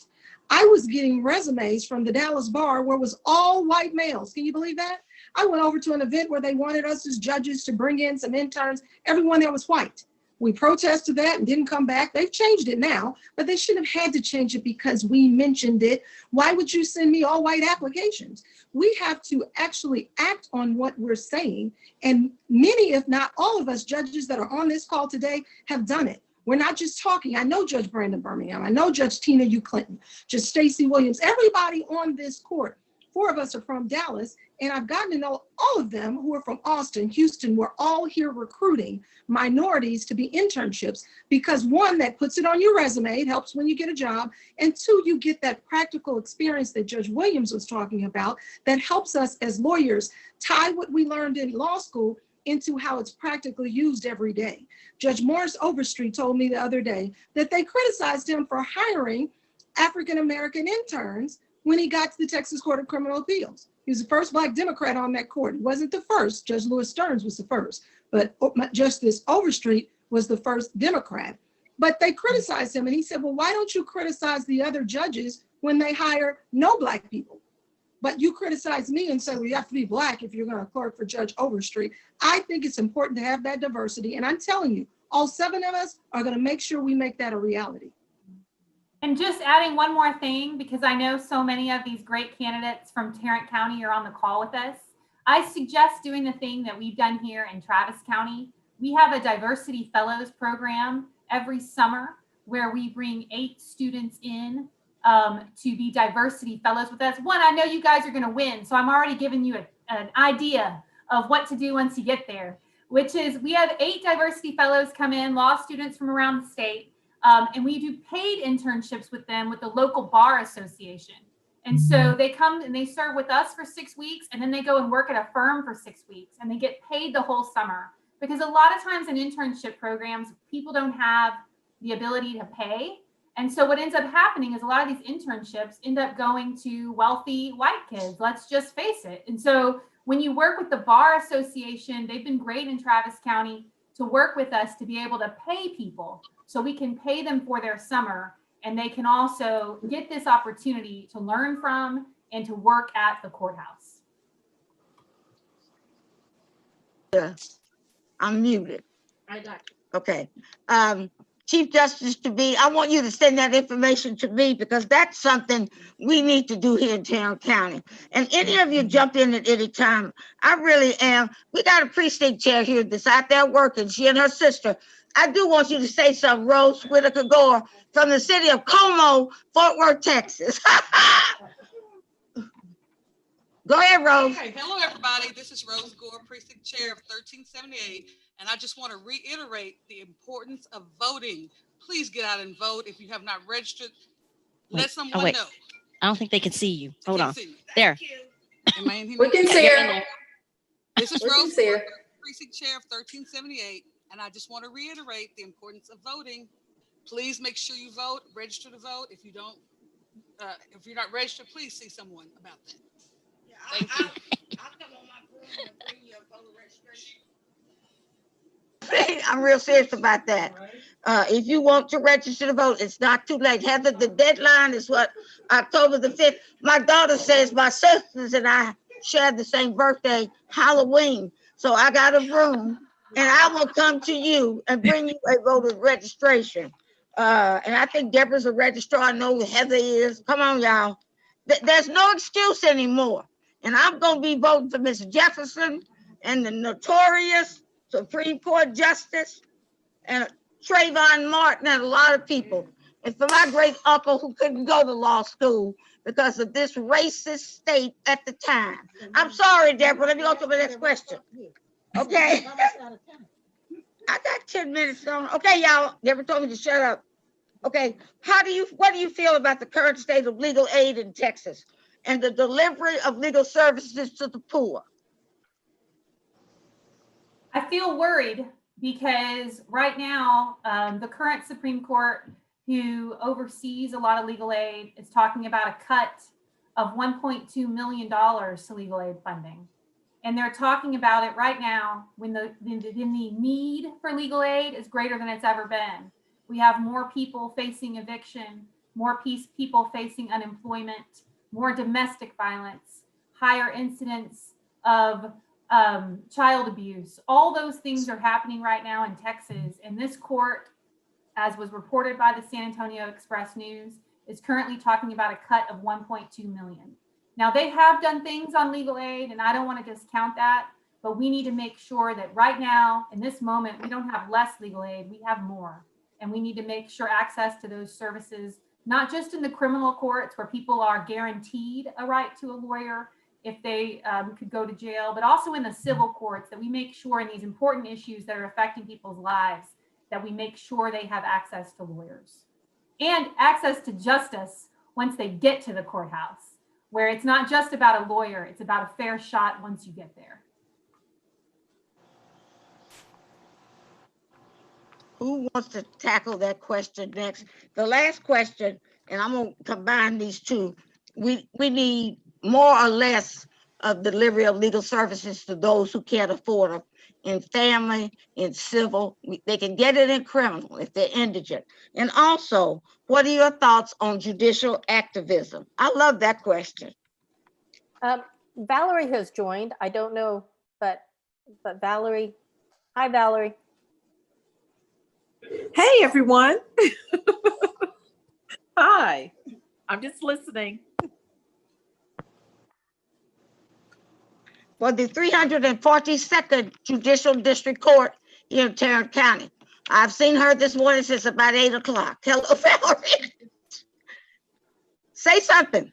I was getting resumes from the Dallas bar where it was all white males. Can you believe that? I went over to an event where they wanted us as judges to bring in some interns. Everyone there was white. We protested that and didn't come back. They've changed it now, but they shouldn't have had to change it because we mentioned it. Why would you send me all white applications? We have to actually act on what we're saying. And many, if not all of us judges that are on this call today have done it. We're not just talking. I know Judge Brandon Birmingham. I know Judge Tina U. Clinton, Judge Stacey Williams, everybody on this court. 4 of us are from Dallas, and I've gotten to know all of them who are from Austin, Houston. We're all here recruiting minorities to be internships because 1, that puts it on your resume. It helps when you get a job. And 2, you get that practical experience that Judge Williams was talking about that helps us as lawyers tie what we learned in law school into how it's practically used every day. Judge Morris Overstreet told me the other day that they criticized him for hiring African-American interns when he got to the Texas Court of Criminal Appeals. He was the first Black Democrat on that court. He wasn't the first. Judge Lewis Stearns was the first, but Justice Overstreet was the first Democrat. But they criticized him, and he said, well, why don't you criticize the other judges when they hire no Black people? But you criticize me and say, well, you have to be Black if you're going to clerk for Judge Overstreet. I think it's important to have that diversity, and I'm telling you, all 7 of us are going to make sure we make that a reality. And just adding one more thing, because I know so many of these great candidates from Tarrant County are on the call with us. I suggest doing the thing that we've done here in Travis County. We have a Diversity Fellows program every summer where we bring 8 students in to be Diversity Fellows with us. One, I know you guys are going to win, so I'm already giving you an idea of what to do once you get there, which is we have 8 Diversity Fellows come in, law students from around the state. And we do paid internships with them with the local bar association. And so they come and they serve with us for 6 weeks, and then they go and work at a firm for 6 weeks, and they get paid the whole summer. Because a lot of times in internship programs, people don't have the ability to pay. And so what ends up happening is a lot of these internships end up going to wealthy white kids. Let's just face it. And so when you work with the bar association, they've been great in Travis County to work with us to be able to pay people. So we can pay them for their summer, and they can also get this opportunity to learn from and to work at the courthouse. I'm muted. I got you. Okay. Chief Justice to be, I want you to send that information to me because that's something we need to do here in Tarrant County. And any of you jump in at any time. I really am. We got a precinct chair here that's out there working, she and her sister. I do want you to say something, Rose Whitaker Gore from the city of Como, Fort Worth, Texas. Go ahead, Rose. Okay, hello, everybody. This is Rose Gore, Precinct Chair of 1378. And I just want to reiterate the importance of voting. Please get out and vote. If you have not registered, let someone know. I don't think they can see you. Hold on. There. Am I in here? We can see her. This is Rose Gore, Precinct Chair of 1378. And I just want to reiterate the importance of voting. Please make sure you vote, register to vote. If you don't, if you're not registered, please see someone about that. Yeah, thank you. I'll come on my phone and bring you a voter registration. I'm real serious about that. If you want to register to vote, it's not too late. Heather, the deadline is what, October the 5th. My daughter says my sisters and I share the same birthday, Halloween. So I got a room. And I will come to you and bring you a voter registration. And I think Deborah's a registrar. I know Heather is. Come on, y'all. There's no excuse anymore. And I'm going to be voting for Miss Jefferson and the notorious Supreme Court Justice and Trayvon Martin and a lot of people. And for my great uncle who couldn't go to law school because of this racist state at the time. I'm sorry, Deborah. Let me go to the next question. Okay. I got 10 minutes on. Okay, y'all. Never told me to shut up. Okay. What do you feel about the current state of legal aid in Texas and the delivery of legal services to the poor? feel worried because right now, the current Supreme Court, who oversees a lot of legal aid, is talking about a cut of $1.2 million to legal aid funding. And they're talking about it right now when the need for legal aid is greater than it's ever been. We have more people facing eviction, more people facing unemployment, more domestic violence, higher incidents of child abuse. All those things are happening right now in Texas. And this court, as was reported by the San Antonio Express News, is currently talking about a cut of 1.2 million. Now, they have done things on legal aid, and I don't want to discount that, but we need to make sure that right now, in this moment, we don't have less legal aid, we have more. And we need to make sure access to those services, not just in the criminal courts where people are guaranteed a right to a lawyer if they could go to jail, but also in the civil courts, that we make sure in these important issues that are affecting people's lives, that we make sure they have access to lawyers and access to justice once they get to the courthouse, where it's not just about a lawyer, it's about a fair shot once you get there. Who wants to tackle that question next? The last question, and I'm gonna combine these two. We need more or less of delivery of legal services to those who can't afford them in family, in civil. They can get it in criminal if they're indigent. And also, what are your thoughts on judicial activism? I love that question. Valerie has joined. I don't know, but Valerie, hi, Valerie. Hey, everyone. Hi, I'm just listening. For the 342nd Judicial District Court here in Tarrant County. I've seen her this morning since about 8 o'clock. Hello, Valerie. Say something.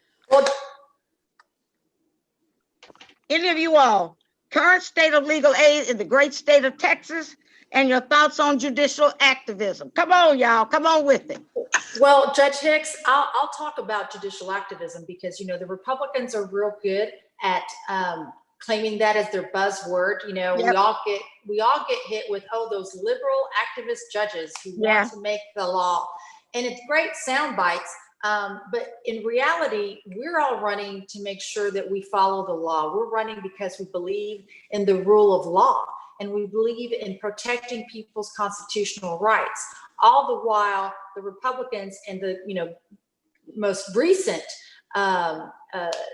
Any of you all, current state of legal aid in the great state of Texas, and your thoughts on judicial activism. Come on, y'all, come on with it. Well, Judge Hicks, I'll talk about judicial activism because, you know, the Republicans are real good at claiming that as their buzzword. You know, yep. we all get hit with, oh, those liberal activist judges who want to make the law. And it's great sound bites. But in reality, we're all running to make sure that we follow the law. We're running because we believe in the rule of law. And we believe in protecting people's constitutional rights. All the while, the Republicans and the most recent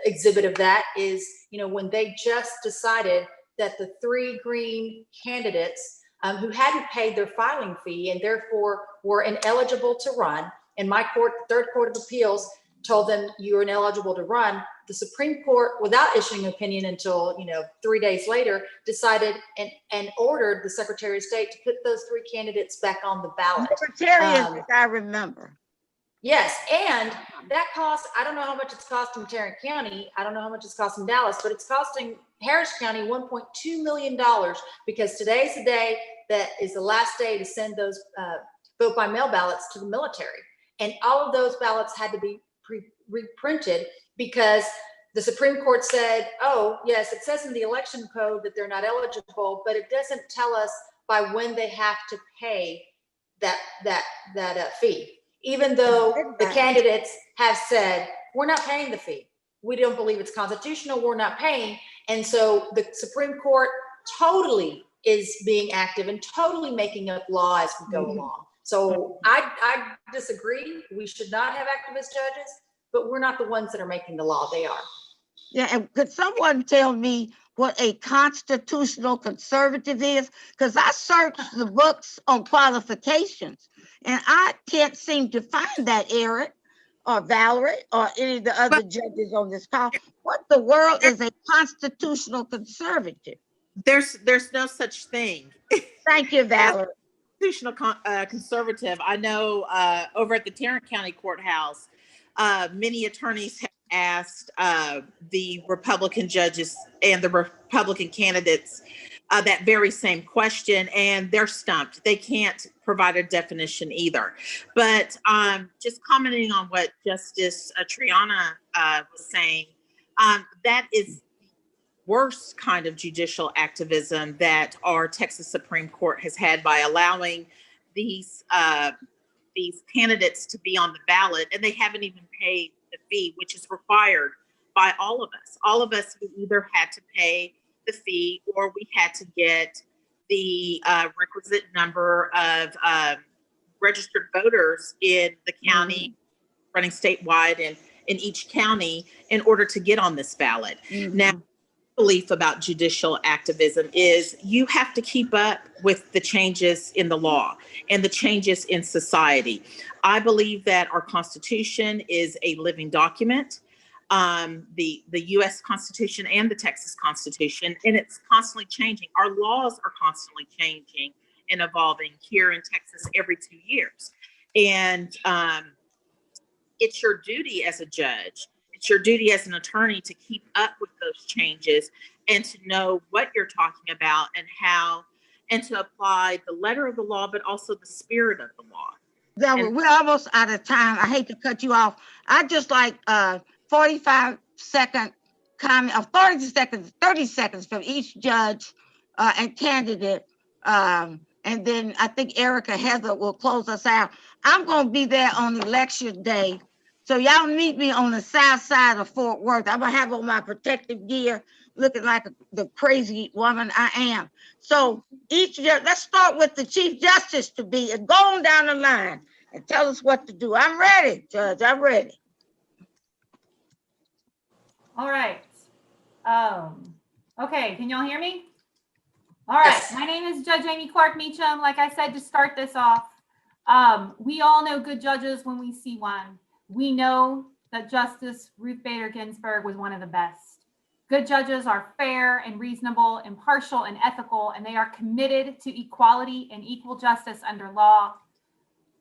exhibit of that is when they just decided that the 3 Green candidates who hadn't paid their filing fee and therefore were ineligible to run, and my court, the Third Court of Appeals, told them you're ineligible to run. The Supreme Court, without issuing an opinion until 3 days later, decided and ordered the Secretary of State to put those 3 candidates back on the ballot. Libertarians, I remember. Yes, and that cost, I don't know how much it's costing Tarrant County. I don't know how much it's costing Dallas, but it's costing Harris County $1.2 million because today's the day that is the last day to send those vote by mail ballots to the military. And all of those ballots had to be reprinted because the Supreme Court said, oh, yes, it says in the election code that they're not eligible, but it doesn't tell us by when they have to pay that fee. Even though the candidates have said, we're not paying the fee. We don't believe it's constitutional, we're not paying. And so the Supreme Court totally is being active and totally making up law as we go along. So I disagree. We should not have activist judges, but we're not the ones that are making the law, they are. Yeah, and could someone tell me what a constitutional conservative is? Because I searched the books on qualifications and I can't seem to find that, Eric or Valerie or any of the other judges on this call. What the world is a constitutional conservative? There's no such thing. Thank you, Valerie. Constitutional conservative. I know over at the Tarrant County Courthouse, many attorneys have asked the Republican judges and the Republican candidates that very same question, and they're stumped. They can't provide a definition either. But just commenting on what Justice Triana was saying, that is worst kind of judicial activism that our Texas Supreme Court has had by allowing these candidates to be on the ballot, and they haven't even paid the fee, which is required by all of us. All of us, we either had to pay the fee or we had to get the requisite number of registered voters in the county, running statewide and in each county in order to get on this ballot. Now, belief about judicial activism is you have to keep up with the changes in the law and the changes in society. I believe that our Constitution is a living document, the U.S. Constitution and the Texas Constitution, and it's constantly changing. Our laws are constantly changing and evolving here in Texas every 2 years. And it's your duty as a judge, it's your duty as an attorney to keep up with those changes and to know what you're talking about and how, and to apply the letter of the law, but also the spirit of the law. We're almost out of time. I hate to cut you off. I just like 45-second comment, 30 seconds from each judge and candidate. And then I think Erica Heather will close us out. I'm going to be there on election day. So y'all meet me on the south side of Fort Worth. I'm gonna have on my protective gear, looking like the crazy woman I am. So let's start with the Chief Justice to be, and go on down the line and tell us what to do. I'm ready, Judge, I'm ready. All right. Okay, can y'all hear me? All right, yes. My name is Judge Amy Clark Meacham. Like I said, to start this off, we all know good judges when we see one. We know that Justice Ruth Bader Ginsburg was one of the best. Good judges are fair and reasonable, impartial and ethical, and they are committed to equality and equal justice under law.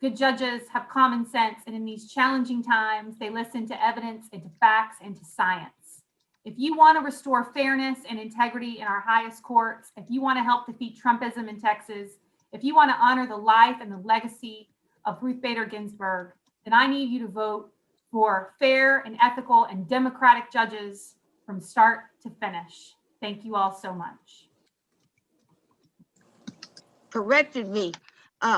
Good judges have common sense, and in these challenging times, they listen to evidence and to facts and to science. If you want to restore fairness and integrity in our highest courts, if you want to help defeat Trumpism in Texas, if you want to honor the life and the legacy of Ruth Bader Ginsburg, then I need you to vote for fair and ethical and democratic judges from start to finish. Thank you all so much. Corrected me.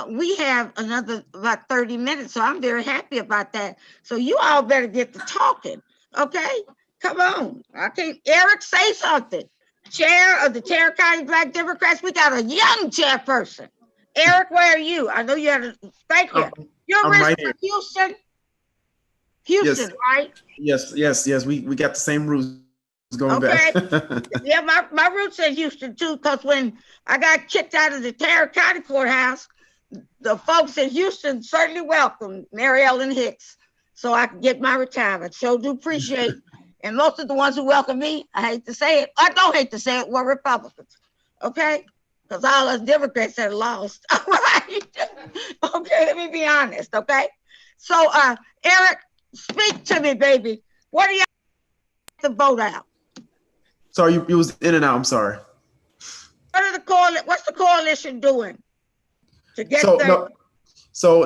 We have another about 30 minutes, so I'm very happy about that. So you all better get to talking, okay? Come on. Okay, Eric, say something. Chair of the Tarrant County Black Democrats. We got a young chairperson. Eric, where are you? I know you had a, thank you. You're right here. Houston, yes. Right? Yes. We got the same roots going back. Okay. Yeah, my roots in Houston too, because when I got kicked out of the Tarrant County Courthouse, the folks in Houston certainly welcomed Mary Ellen Hicks so I could get my retirement. So do appreciate. And most of the ones who welcome me, I hate to say it, I don't hate to say it, were Republicans. Okay? Because all us Democrats had lost. All right. Okay, let me be honest, okay? So Eric, speak to me, baby. What do you have to vote out? Sorry, you was in and out, I'm sorry. What's the coalition doing to get there?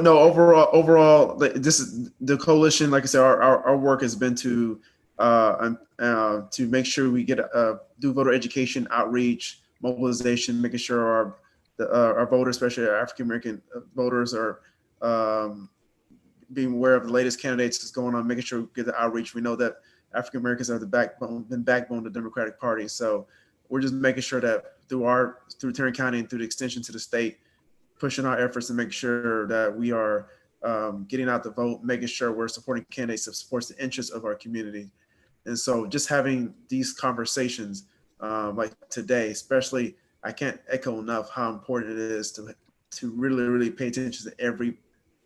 No, overall, this is the coalition, like I said, our work has been to make sure we get do voter education, outreach, mobilization, making sure our voters, especially our African American voters, are being aware of the latest candidates that's going on, making sure we get the outreach. We know that African Americans are the backbone of the Democratic Party. So we're just making sure that through Tarrant County and through the extension to the state, pushing our efforts to make sure that we are getting out the vote, making sure we're supporting candidates that supports the interests of our community. And so just having these conversations like today, especially, I can't echo enough how important it is to really, really pay attention to every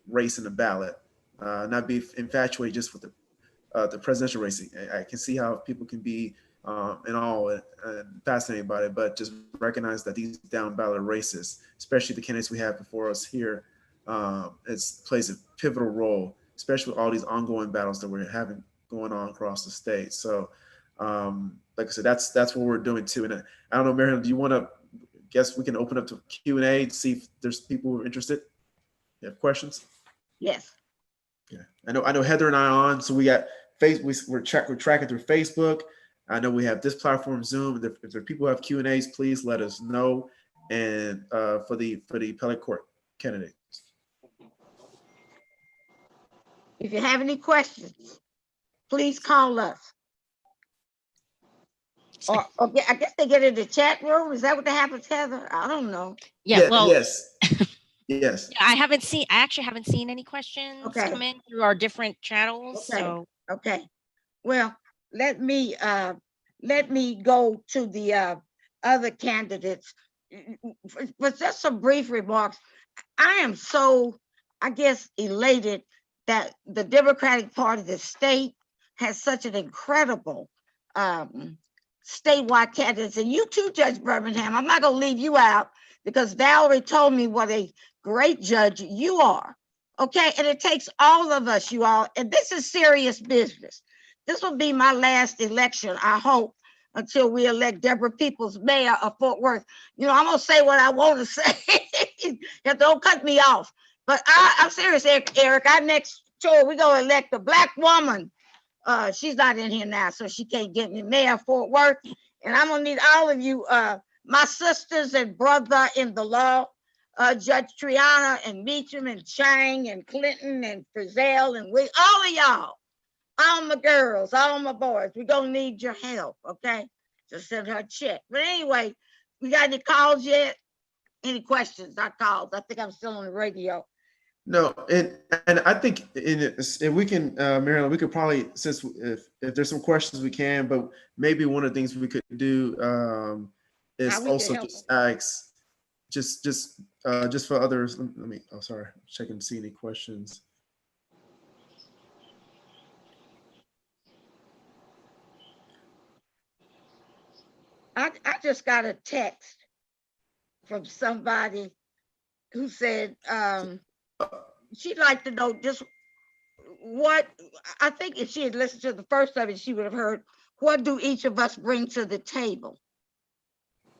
race in the ballot, not be infatuated just with the presidential race. I can see how people can be in awe and fascinated by it, but just recognize that these down ballot races, especially the candidates we have before us here, it plays a pivotal role, especially with all these ongoing battles that we're having going on across the state. So like I said, that's what we're doing too. And I don't know, Miriam, do you want to, guess we can open up to Q&A to see if there's people who are interested? You have questions? Yes. Yeah, I know Heather and I are on, so we got we're tracking through Facebook. I know we have this platform, Zoom. If there are people who have Q&As, please let us know. And for the appellate court candidates. If you have any questions, please call us. Or I guess they get in the chat room. Is that what happens, Heather? I don't know. Yeah, well, yes. Yes. I actually haven't seen any questions come in through our different channels. Okay. So Okay. Well, let me go to the other candidates. But just some brief remarks. I am so, I guess, elated that the Democratic Party, the state, has such an incredible statewide candidates. And you too, Judge Birmingham. I'm not going to leave you out because Valerie told me what a great judge you are. Okay, and it takes all of us, you all, and this is serious business. This will be my last election, I hope, until we elect Deborah Peoples mayor of Fort Worth. You know, I'm gonna say what I want to say. Don't cut me off. But I'm serious, Eric. Our next tour, we're gonna elect a Black woman. She's not in here now, so she can't get me mayor of Fort Worth. And I'm gonna need all of you, my sisters and brother in the law. Judge Triana and Meacham and Chang and Clinton and Frizzell and all of y'all, all my girls, all my boys, we're gonna need your help, okay? Just send her a check. But anyway, we got any calls yet? Any questions? Not calls. I think I'm still on the radio. No, and I think if we can, Marilyn, we could probably, since if there's some questions we can, but maybe one of the things we could do is also just ask. Just for others, let me, oh, sorry, checking to see any questions. I just got a text from somebody who said she'd like to know just what, I think if she had listened to the first of it, she would have heard, what do each of us bring to the table?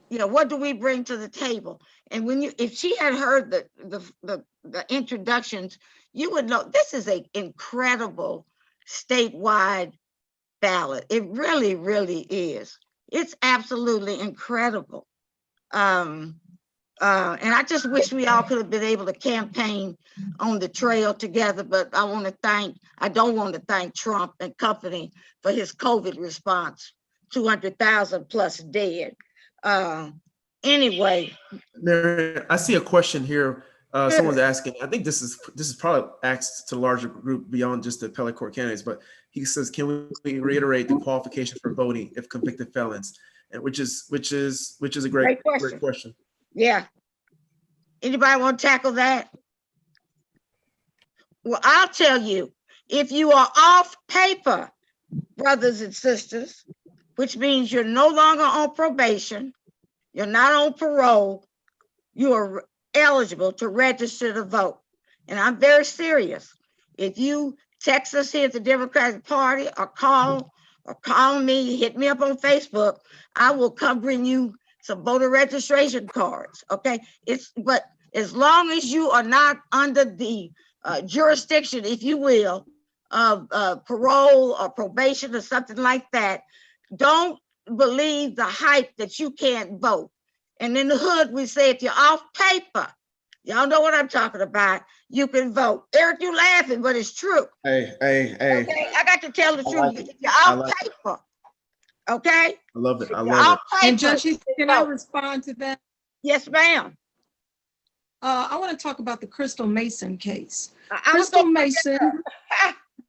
You know, what do we bring to the table? And if she had heard the introductions, you would know this is an incredible statewide ballot. It really, really is. It's absolutely incredible. And I just wish we all could have been able to campaign on the trail together, but I don't want to thank Trump and company for his COVID response, 200,000 plus dead. Anyway, Mary, I see a question here. Someone's asking. I think this is probably asked to a larger group beyond just the appellate court candidates. But he says, can we reiterate the qualifications for voting if convicted felons? And which is a great question. Yeah. Anybody want to tackle that? Well, I'll tell you, if you are off paper, brothers and sisters, which means you're no longer on probation, you're not on parole, you are eligible to register to vote. And I'm very serious. If you text us here at the Democratic Party or call me, hit me up on Facebook, I will come bring you some voter registration cards, okay? But as long as you are not under the jurisdiction, if you will, of parole or probation or something like that, don't believe the hype that you can't vote. And in the hood, we say, if you're off paper, y'all know what I'm talking about, you can vote. Eric, you laughing, but it's true. Hey. Okay, I got to tell the truth. If you're off paper, okay? I love it. I love it. And Judge, can I respond to that? Yes, ma'am. I want to talk about the Crystal Mason case. Crystal Mason,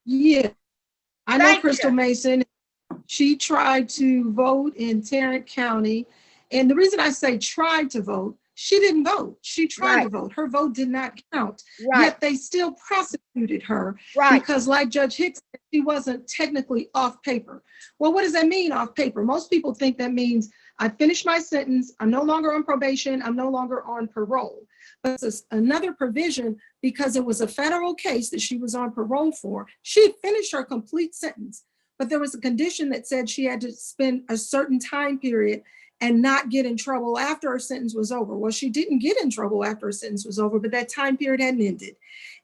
yeah, I know Crystal Mason. She tried to vote in Tarrant County. And the reason I say tried to vote, she didn't vote. She tried to vote. Her vote did not count. Yet they still prosecuted her because, like Judge Hicks said, she wasn't technically off paper. Well, what does that mean, off paper? Most people think that means I finished my sentence, I'm no longer on probation, I'm no longer on parole. But it's another provision because it was a federal case that she was on parole for. She had finished her complete sentence, but there was a condition that said she had to spend a certain time period and not get in trouble after her sentence was over. Well, she didn't get in trouble after her sentence was over, but that time period hadn't ended.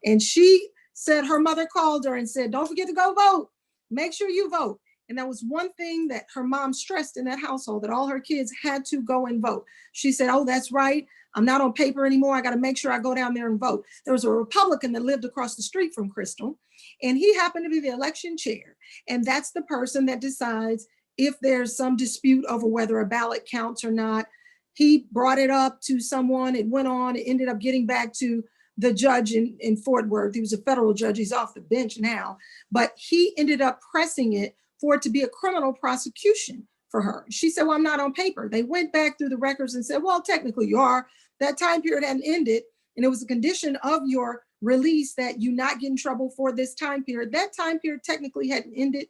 And she said her mother called her and said, don't forget to go vote. Make sure you vote. And that was one thing that her mom stressed in that household, that all her kids had to go and vote. She said, oh, that's right. I'm not on paper anymore. I got to make sure I go down there and vote. There was a Republican that lived across the street from Crystal, and he happened to be the election chair. And that's the person that decides if there's some dispute over whether a ballot counts or not. He brought it up to someone. It went on. It ended up getting back to the judge in Fort Worth. He was a federal judge. He's off the bench now. But he ended up pressing it for it to be a criminal prosecution for her. She said, well, I'm not on paper. They went back through the records and said, well, technically you are. That time period hadn't ended, and it was a condition of your release that you not get in trouble for this time period. That time period technically hadn't ended.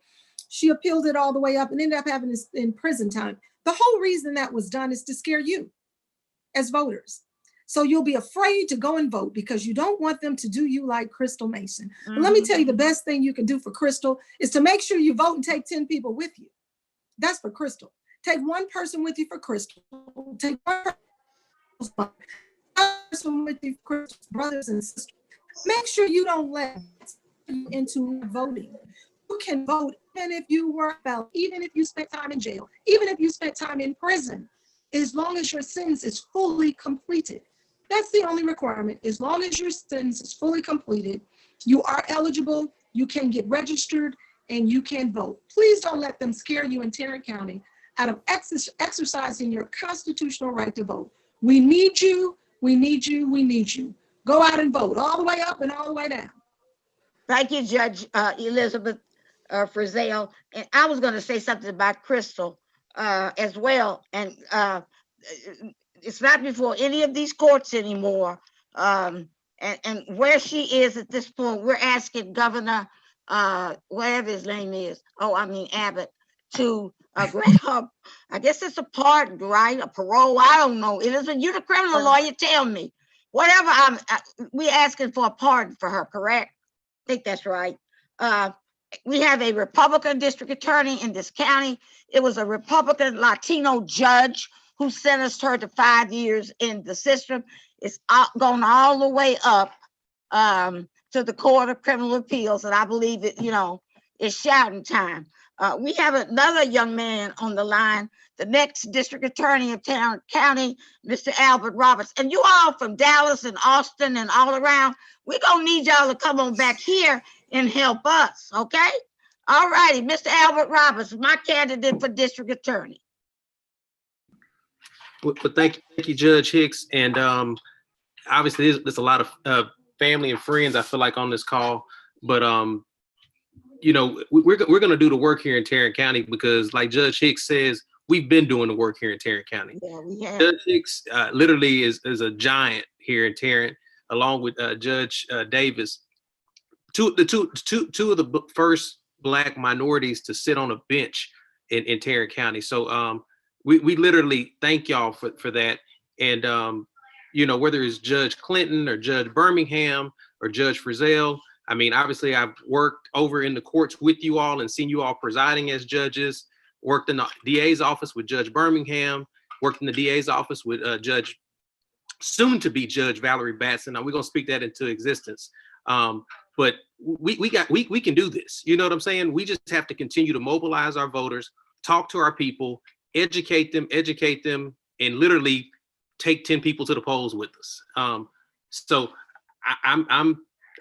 She appealed it all the way up and ended up having this in prison time. The whole reason that was done is to scare you as voters. So you'll be afraid to go and vote because you don't want them to do you like Crystal Mason. Mm-hmm. But let me tell you, the best thing you can do for Crystal is to make sure you vote and take 10 people with you. That's for Crystal. Take one person with you for Crystal. Take one person with you for Crystal's brothers and sisters. Make sure you don't let you into voting. You can vote even if you were out, even if you spent time in jail, even if you spent time in prison, as long as your sentence is fully completed. That's the only requirement. As long as your sentence is fully completed, you are eligible, you can get registered, and you can vote. Please don't let them scare you in Tarrant County out of exercising your constitutional right to vote. We need you, we need you, we need you. Go out and vote all the way up and all the way down. Thank you, Judge Elizabeth Frizzell. And I was going to say something about Crystal as well. And it's not before any of these courts anymore. And where she is at this point, we're asking Governor, whatever his name is, Abbott, to grant her, I guess it's a pardon, right? A parole, I don't know. Elizabeth, you're the criminal lawyer, tell me. Whatever, we're asking for a pardon for her, correct? I think that's right. We have a Republican district attorney in this county. It was a Republican Latino judge who sentenced her to 5 years in the system. It's gone all the way up to the Court of Criminal Appeals, and I believe it, it's shouting time. We have another young man on the line, the next district attorney of Tarrant County, Mr. Albert Roberts. And you all from Dallas and Austin and all around, we're gonna need y'all to come on back here and help us, okay? All righty, Mr. Albert Roberts, my candidate for district attorney. Well, thank you, Judge Hicks. And obviously there's a lot of family and friends, I feel like, on this call. But we're going to do the work here in Tarrant County because, like Judge Hicks says, we've been doing the work here in Tarrant County. Yeah, we have. Judge Hicks literally is a giant here in Tarrant, along with Judge Davis. Two of the first Black minorities to sit on a bench in Tarrant County. So we literally thank y'all for that. And whether it's Judge Clinton or Judge Birmingham or Judge Frizzell, I mean, obviously I've worked over in the courts with you all and seen you all presiding as judges, worked in the DA's office with Judge Birmingham, worked in the DA's office with soon to be Judge Valerie Batson. Now we're going to speak that into existence. But we can do this. You know what I'm saying? We just have to continue to mobilize our voters, talk to our people, educate them, and literally take 10 people to the polls with us. So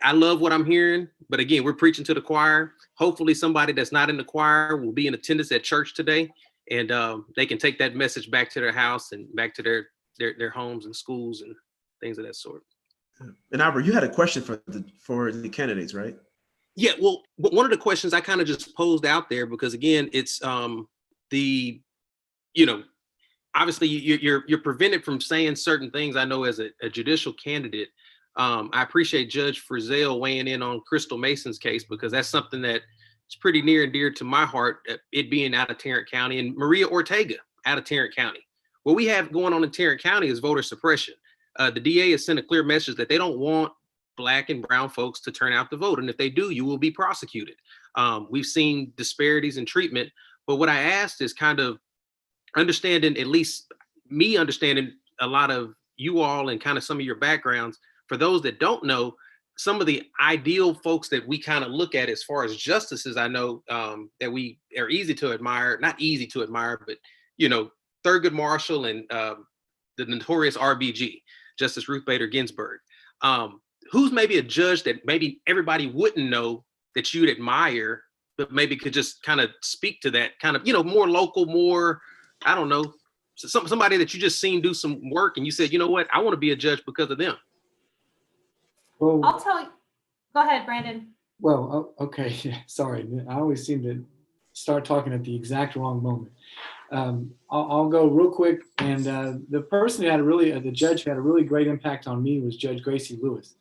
I love what I'm hearing, but again, we're preaching to the choir. Hopefully somebody that's not in the choir will be in attendance at church today, and they can take that message back to their house and back to their homes and schools and things of that sort. And Albert, you had a question for the candidates, right? Yeah, well, one of the questions I kind of just posed out there, because again, it's obviously you're prevented from saying certain things. I know as a judicial candidate, I appreciate Judge Frizzell weighing in on Crystal Mason's case, because that's something that is pretty near and dear to my heart, it being out of Tarrant County, and Maria Ortega out of Tarrant County. What we have going on in Tarrant County is voter suppression. The DA has sent a clear message that they don't want Black and brown folks to turn out to vote. And if they do, you will be prosecuted. We've seen disparities in treatment, but what I asked is kind of understanding, at least me understanding a lot of you all and kind of some of your backgrounds. For those that don't know, some of the ideal folks that we kind of look at as far as justices, I know that we are easy to admire, not easy to admire, but, you know, Thurgood Marshall and the notorious RBG, Justice Ruth Bader Ginsburg. Who's maybe a judge that maybe everybody wouldn't know that you'd admire, but maybe could just kind of speak to that kind of, you know, more local, more, I don't know, somebody that you just seen do some work and you said, you know what, I want to be a judge because of them. Well, I'll tell you. Go ahead, Brandon. Well, okay. Sorry. I always seem to start talking at the exact wrong moment. I'll go real quick. And the person who had the judge who had a really great impact on me was Judge Gracie Lewis.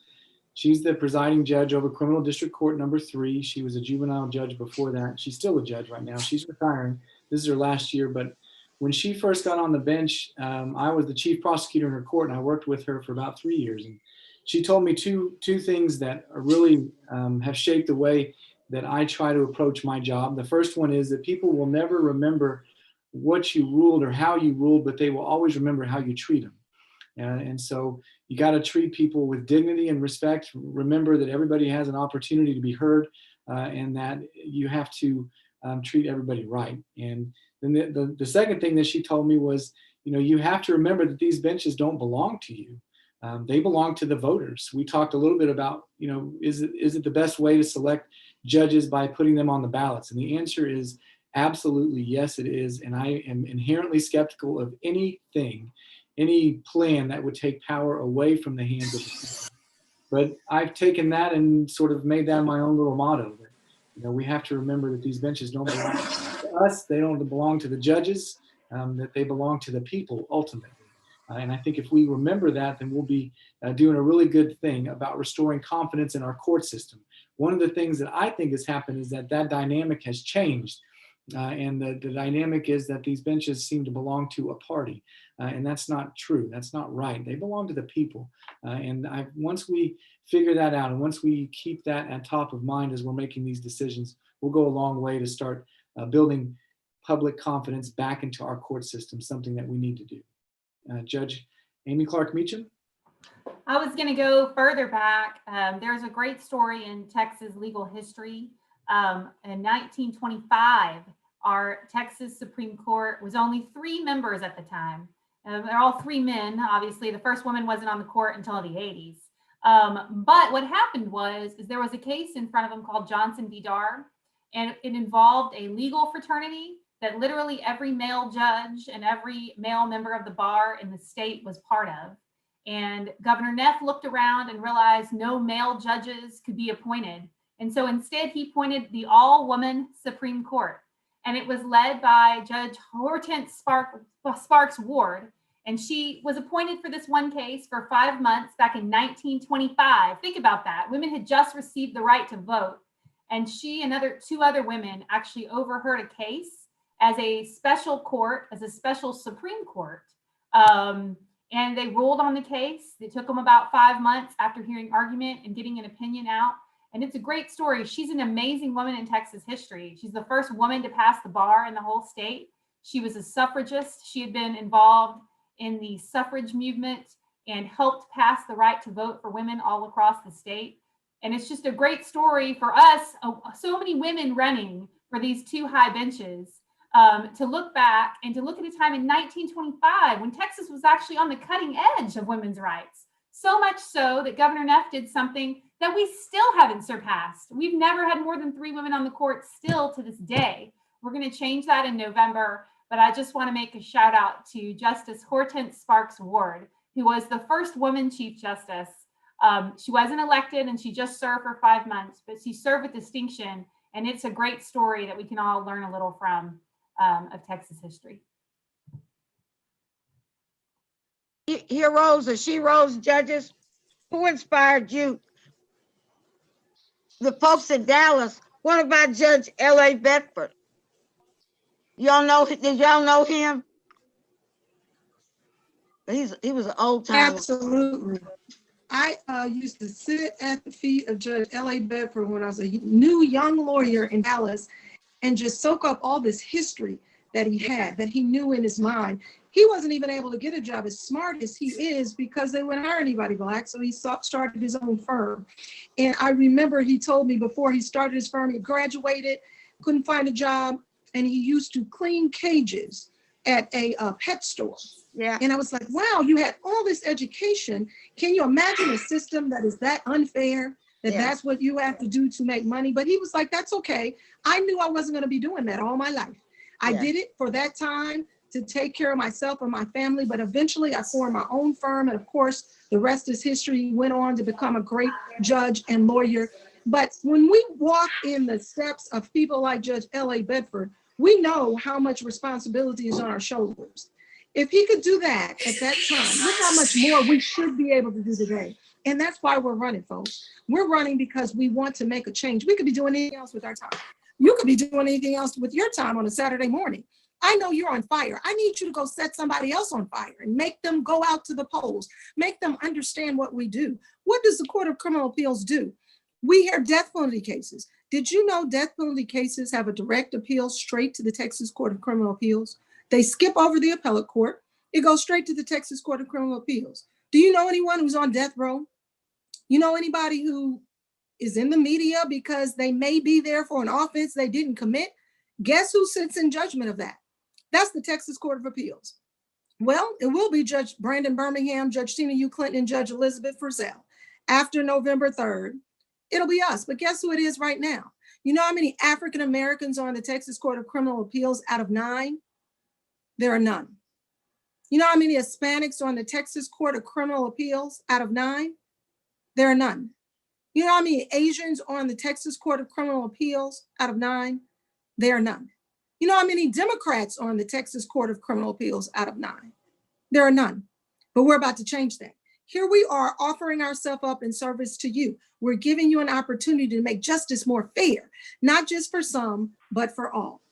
She's the presiding judge over Criminal District Court number 3. She was a juvenile judge before that. She's still a judge right now. She's retiring. This is her last year. But when she first got on the bench, I was the chief prosecutor in her court, and I worked with her for about 3 years. And she told me two things that are really have shaped the way that I try to approach my job. The first one is that people will never remember what you ruled or how you ruled, but they will always remember how you treat them. And so you got to treat people with dignity and respect. Remember that everybody has an opportunity to be heard, and that you have to treat everybody right. And then the second thing that she told me was, you know, you have to remember that these benches don't belong to you. They belong to the voters. We talked a little bit about, you know, is it the best way to select judges by putting them on the ballots? And the answer is absolutely yes, it is. And I am inherently skeptical of any plan that would take power away from the hands of the people. But I've taken that and sort of made that my own little motto. That, you know, we have to remember that these benches don't belong to us. They don't belong to the judges, that they belong to the people ultimately. And I think if we remember that, then we'll be doing a really good thing about restoring confidence in our court system. One of the things that I think has happened is that dynamic has changed. And the dynamic is that these benches seem to belong to a party. And that's not true. That's not right. They belong to the people. Once we figure that out, and once we keep that at top of mind as we're making these decisions, we'll go a long way to start building public confidence back into our court system, something that we need to do. Judge Amy Clark Meacham. I was going to go further back. There's a great story in Texas legal history. In 1925, our Texas Supreme Court was only 3 members at the time. They're all 3 men. Obviously, the first woman wasn't on the court until the 80s. But what happened was there was a case in front of them called Johnson v. Dar, and it involved a legal fraternity that literally every male judge and every male member of the bar in the state was part of. And Governor Neff looked around and realized no male judges could be appointed. And so instead he appointed the all-woman Supreme Court. And it was led by Judge Hortense Sparks Ward. And she was appointed for this one case for 5 months back in 1925. Think about that. Women had just received the right to vote. And she and 2 other women actually overheard a case as a special court, as a special Supreme Court. And they ruled on the case. It took them about 5 months after hearing argument and getting an opinion out. And it's a great story. She's an amazing woman in Texas history. She's the first woman to pass the bar in the whole state. She was a suffragist. She had been involved in the suffrage movement and helped pass the right to vote for women all across the state. And it's just a great story for us, so many women running for these 2 high benches. To look back and to look at a time in 1925 when Texas was actually on the cutting edge of women's rights. So much so that Governor Neff did something that we still haven't surpassed. We've never had more than 3 women on the court still to this day. We're going to change that in November, but I just want to make a shout out to Justice Hortense Sparks Ward, who was the first woman Chief Justice. She wasn't elected and she just served for 5 months, but she served with distinction. And it's a great story that we can all learn a little from. Of Texas history. Heroes or sheroes, judges, who inspired you? The folks in Dallas. What about Judge L.A. Bedford? Y'all know? Did y'all know him? He was an old timer. Absolutely. I used to sit at the feet of Judge L.A. Bedford when I was a new young lawyer in Dallas, and just soak up all this history that he had, that he knew in his mind. He wasn't even able to get a job as smart as he is because they wouldn't hire anybody Black. So he started his own firm. And I remember he told me before he started his firm, he graduated, couldn't find a job, and he used to clean cages at a pet store. Yeah. And I was like, wow, you had all this education. Can you imagine a system that is that unfair, that that's what you have to do to make money? But he was like, that's okay. I knew I wasn't going to be doing that all my life. I did it for that time to take care of myself and my family, but eventually I formed my own firm. And of course, the rest is history. He went on to become a great judge and lawyer. But when we walk in the steps of people like Judge L.A. Bedford, we know how much responsibility is on our shoulders. If he could do that at that time, look how much more we should be able to do today. And that's why we're running, folks. We're running because we want to make a change. We could be doing anything else with our time. You could be doing anything else with your time on a Saturday morning. I know you're on fire. I need you to go set somebody else on fire and make them go out to the polls, make them understand what we do. What does the Court of Criminal Appeals do? We hear death penalty cases. Did you know death penalty cases have a direct appeal straight to the Texas Court of Criminal Appeals? They skip over the appellate court. It goes straight to the Texas Court of Criminal Appeals. Do you know anyone who's on death row? You know anybody who is in the media because they may be there for an offense they didn't commit? Guess who sits in judgment of that? That's the Texas Court of Appeals. Well, it will be Judge Brandon Birmingham, Judge Tina U. Clinton, and Judge Elizabeth Frizzell. After November 3rd, it'll be us. But guess who it is right now? You know how many African Americans are on the Texas Court of Criminal Appeals out of 9? There are none. You know how many Hispanics are on the Texas Court of Criminal Appeals out of 9? There are none. You know how many Asians are on the Texas Court of Criminal Appeals out of 9? There are none. You know how many Democrats are on the Texas Court of Criminal Appeals out of 9? There are none. But we're about to change that. Here we are offering ourselves up in service to you. We're giving you an opportunity to make justice more fair, not just for some, but for all.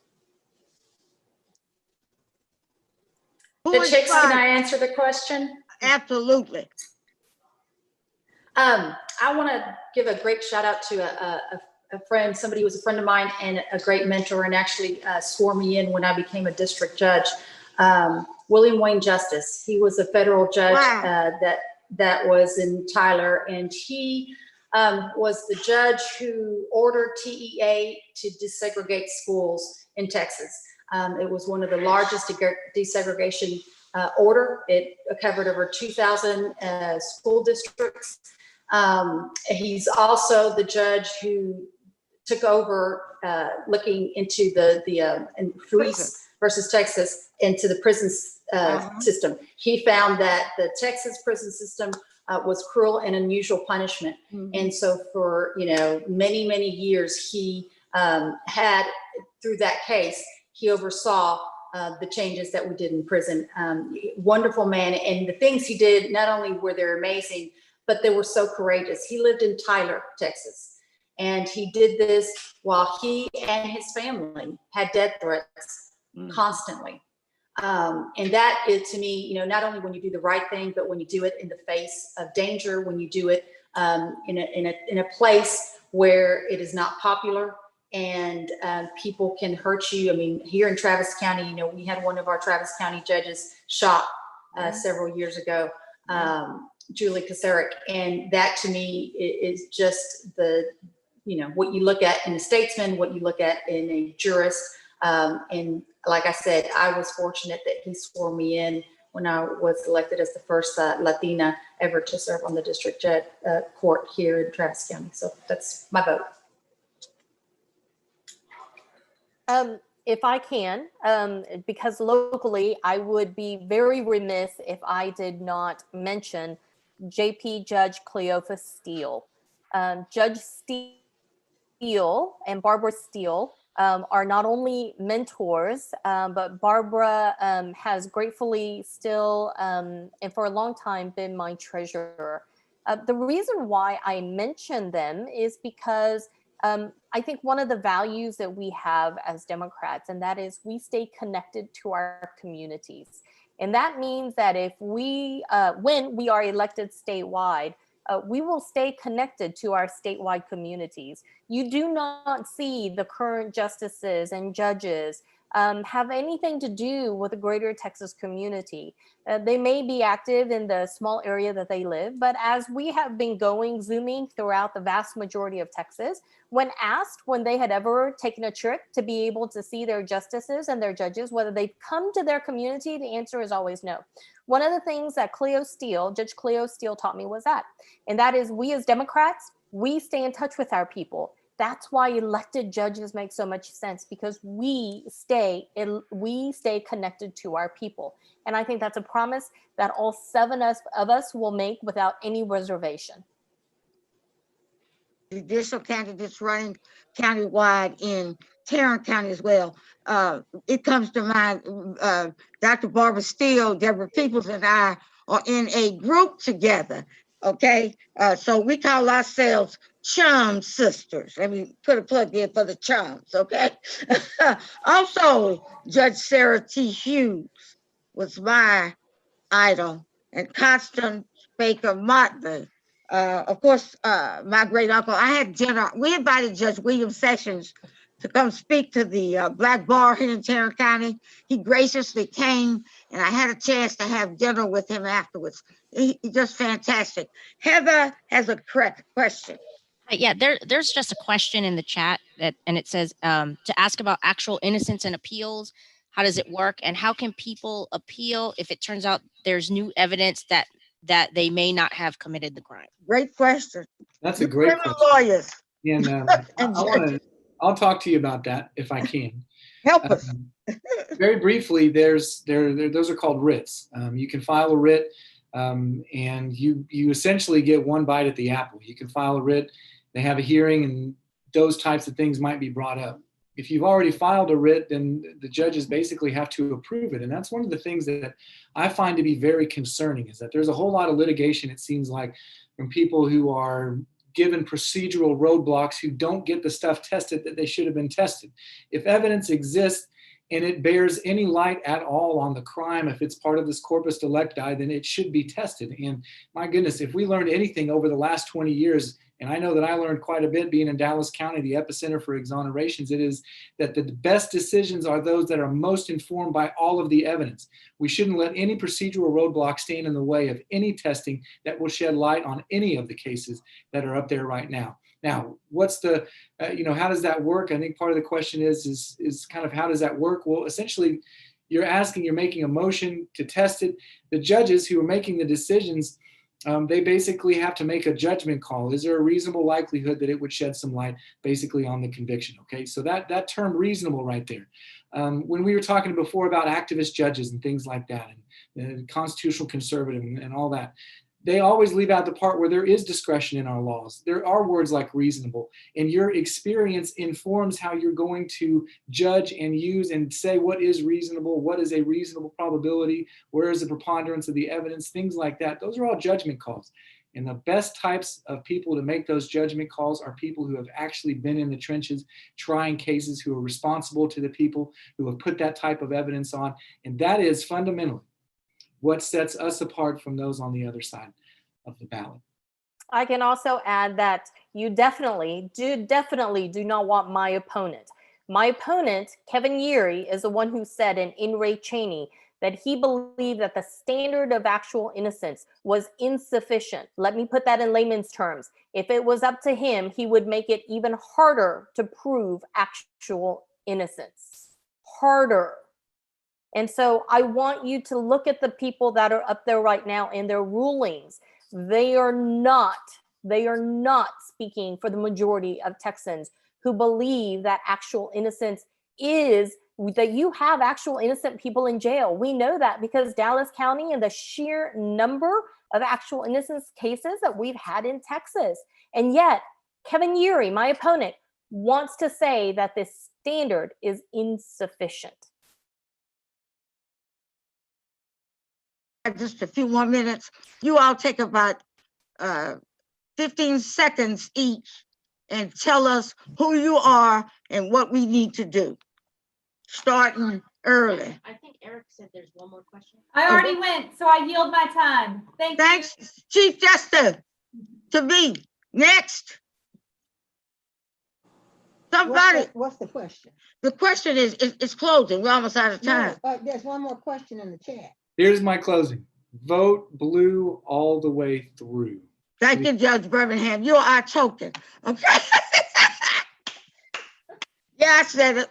The Chicks, can I answer the question? Absolutely. I want to give a great shout out to a friend, somebody who was a friend of mine and a great mentor, and actually swore me in when I became a district judge. William Wayne Justice. He was a federal judge that was in Tyler, and he was the judge who ordered TEA to desegregate schools in Texas. It was one of the largest desegregation order. It covered over 2,000 school districts. He's also the judge who took over looking into the Ruiz versus Texas into the prison system. He found that the Texas prison system was cruel and unusual punishment. And so for many, many years, he had, through that case, he oversaw the changes that we did in prison. Wonderful man. And the things he did, not only were they amazing, but they were so courageous. He lived in Tyler, Texas. And he did this while he and his family had death threats constantly. And that is, to me, not only when you do the right thing, but when you do it in the face of danger, when you do it in a place where it is not popular and people can hurt you. I mean, here in Travis County, we had one of our Travis County judges shot several years ago, Julie Kasarik. And that to me is just what you look at in a statesman, what you look at in a jurist. And like I said, I was fortunate that he swore me in when I was elected as the first Latina ever to serve on the district judge court here in Travis County. So that's my vote. If I can, because locally, I would be very remiss if I did not mention JP Judge Cleophas Steele. Judge Steele and Barbara Steele are not only mentors, but Barbara has gratefully still, and for a long time, been my treasurer. The reason why I mention them is because I think one of the values that we have as Democrats, and that is we stay connected to our communities. And that means that if we, when we are elected statewide, we will stay connected to our statewide communities. You do not see the current justices and judges have anything to do with the greater Texas community. They may be active in the small area that they live, but as we have been zooming throughout the vast majority of Texas, when asked when they had ever taken a trip to be able to see their justices and their judges, whether they've come to their community, the answer is always no. One of the things that Judge Cleo Steele taught me was that, and that is we as Democrats, we stay in touch with our people. That's why elected judges make so much sense, because we stay connected to our people. And I think that's a promise that all 7 of us will make without any reservation. Judicial candidates running countywide in Tarrant County as well. It comes to mind, Dr. Barbara Steele, Deborah Peoples, and I are in a group together. Okay, so we call ourselves Chum Sisters. Let me put a plug in for the Chums, okay? Also, Judge Sarah T. Hughes was my idol, and Constance Baker Motley. Of course, my great uncle. I had dinner. We invited Judge William Sessions to come speak to the Black Bar here in Tarrant County. He graciously came, and I had a chance to have dinner with him afterwards. He's just fantastic. Heather has a correct question. Yeah, there's just a question in the chat and it says to ask about actual innocence and appeals. How does it work, and how can people appeal if it turns out there's new evidence that they may not have committed the crime? Great question. That's a great question. Lawyers. And I'll talk to you about that if I can. Help us. Very briefly, those are called writs. You can file a writ, and you essentially get one bite at the apple. You can file a writ, they have a hearing, and those types of things might be brought up. If you've already filed a writ, then the judges basically have to approve it. And that's one of the things that I find to be very concerning, is that there's a whole lot of litigation, it seems like, from people who are given procedural roadblocks, who don't get the stuff tested that they should have been tested. If evidence exists and it bears any light at all on the crime, if it's part of this corpus delicti, then it should be tested. And my goodness, if we learned anything over the last 20 years, and I know that I learned quite a bit being in Dallas County, the epicenter for exonerations, it is that the best decisions are those that are most informed by all of the evidence. We shouldn't let any procedural roadblock stand in the way of any testing that will shed light on any of the cases that are up there right now. Now, what's the, how does that work? I think part of the question is kind of how does that work? Well, essentially, you're making a motion to test it. The judges who are making the decisions, they basically have to make a judgment call. Is there a reasonable likelihood that it would shed some light basically on the conviction? Okay, so that term reasonable right there. When we were talking before about activist judges and things like that, and constitutional conservative and all that, they always leave out the part where there is discretion in our laws. There are words like reasonable, and your experience informs how you're going to judge and use and say what is reasonable, what is a reasonable probability, where is the preponderance of the evidence, things like that. Those are all judgment calls. And the best types of people to make those judgment calls are people who have actually been in the trenches trying cases, who are responsible to the people, who have put that type of evidence on. And that is fundamentally what sets us apart from those on the other side of the ballot. I can also add that you definitely do not want my opponent. My opponent, Kevin Yeary, is the one who said in Ray Cheney that he believed that the standard of actual innocence was insufficient. Let me put that in layman's terms. If it was up to him, he would make it even harder to prove actual innocence. Harder. And so I want you to look at the people that are up there right now and their rulings. They are not speaking for the majority of Texans who believe that actual innocence is, that you have actual innocent people in jail. We know that because Dallas County and the sheer number of actual innocence cases that we've had in Texas. And yet, Kevin Yeary, my opponent, wants to say that this standard is insufficient. Just a few more minutes. You all take about 15 seconds each and tell us who you are and what we need to do, starting early. I think Eric said there's one more question. I already went, so I yield my time. Thanks, Chief Justice. To be next. Somebody, What's the question? the question is, it's closing. We're almost out of time. No, there's one more question in the chat. Here's my closing. Vote blue all the way through. Thank you, Judge Birmingham. You are choking. Okay. Yeah, I said it.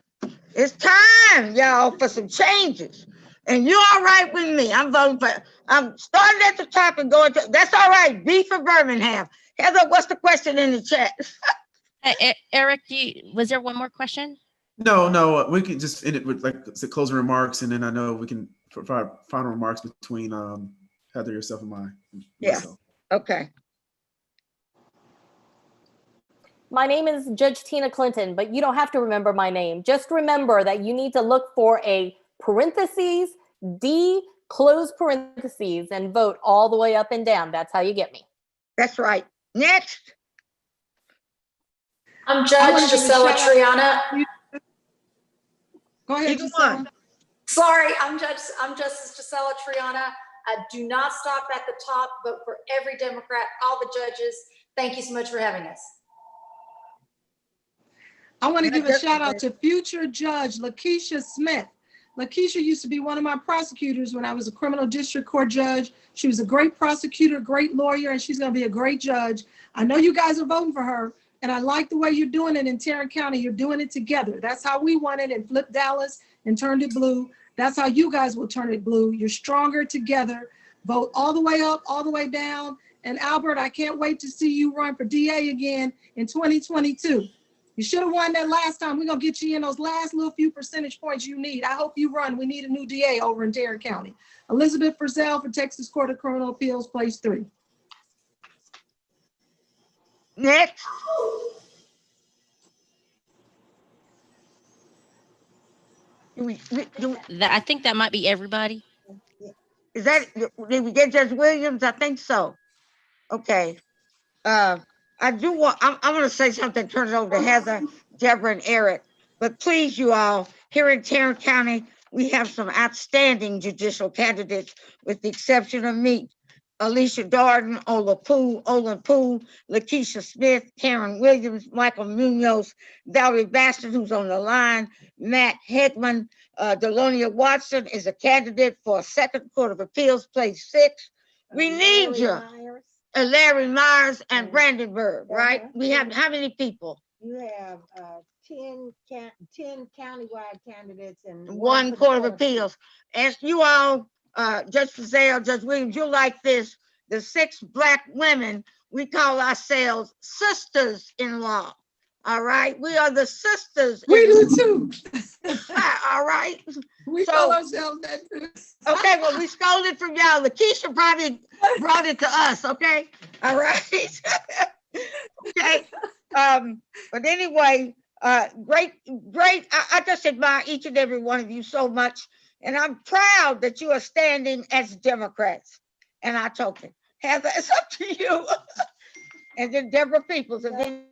It's time, y'all, for some changes. And you're all right with me. I'm voting for, I'm starting at the top and going to, that's all right. B for Birmingham. Heather, what's the question in the chat? Eric, was there one more question? No, we can just end it with like the closing remarks, and then I know we can provide final remarks between Heather, yourself, and myself. Yeah. Okay. My name is Judge Tina Clinton, but you don't have to remember my name. Just remember that you need to look for a parentheses, D, close parentheses, and vote all the way up and down. That's how you get me. That's right. Next. I'm Judge Gisela Triana. Go ahead, Gisela. Sorry, I'm Justice Gisela Triana. Do not stop at the top. Vote for every Democrat, all the judges. Thank you so much for having us. I want to give a shout out to future Judge Lakeisha Smith. Lakeisha used to be one of my prosecutors when I was a criminal district court judge. She was a great prosecutor, great lawyer, and she's going to be a great judge. I know you guys are voting for her, and I like the way you're doing it in Tarrant County. You're doing it together. That's how we won it and flipped Dallas and turned it blue. That's how you guys will turn it blue. You're stronger together. Vote all the way up, all the way down. And Albert, I can't wait to see you run for DA again in 2022. You should have won that last time. We're going to get you in those last little few percentage points you need. I hope you run. We need a new DA over in Tarrant County. Elizabeth Frizzell for Texas Court of Criminal Appeals, place 3. Next. I think that might be everybody. Is that, did we get Judge Williams? I think so. Okay. I'm going to say something, turn it over to Heather, Deborah, and Eric. But please, you all, here in Tarrant County, we have some outstanding judicial candidates, with the exception of me. Alicia Darden, Olin Poole, Lakeisha Smith, Karen Williams, Michael Munoz, Valerie Bastard, who's on the line, Matt Hedman, Delonia Watson is a candidate for Second Court of Appeals, place 6. We need you. Larry Myers and Brandenburg, right? We have how many people? You have 10 countywide candidates and one Court of Appeals. As you all, Judge Frizzell, Judge Williams, you'll like this. The 6 Black women, we call ourselves sisters-in-law. All right, we are the sisters. We do too. All right. We call ourselves that too. Okay, well, we stole it from y'all. Lakeisha probably brought it to us. Okay, all right. Okay. But anyway, great. I just admire each and every one of you so much, and I'm proud that you are standing as Democrats. And I told you, Heather, it's up to you. And then Deborah Peoples, and then.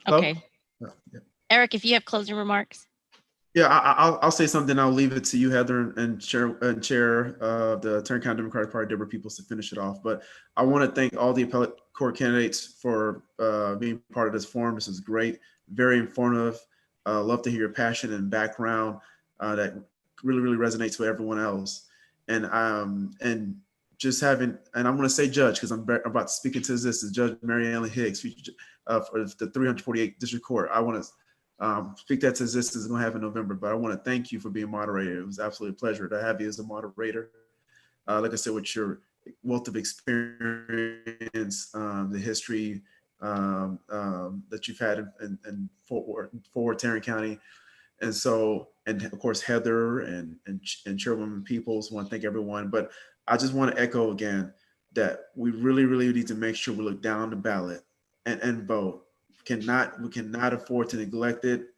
Okay. Eric, if you have closing remarks. Yeah, I'll say something. I'll leave it to you, Heather, and chair of the Tarrant County Democratic Party, Deborah Peoples, to finish it off. But I want to thank all the appellate court candidates for being part of this forum. This is great, very informative. Love to hear your passion and background that really resonates with everyone else. And just having, and I'm going to say judge, because I'm about to speak into this, is Judge Mary Ellen Higgs for the 348 District Court. I want to speak that to this is going to happen in November, but I want to thank you for being moderator. It was absolutely a pleasure to have you as a moderator. Like I said, with your wealth of experience, the history that you've had in Fort Worth, Tarrant County. And so, and of course, Heather and Chairwoman Peoples, want to thank everyone. But I just want to echo again that we really need to make sure we look down the ballot and vote. We cannot afford to neglect it.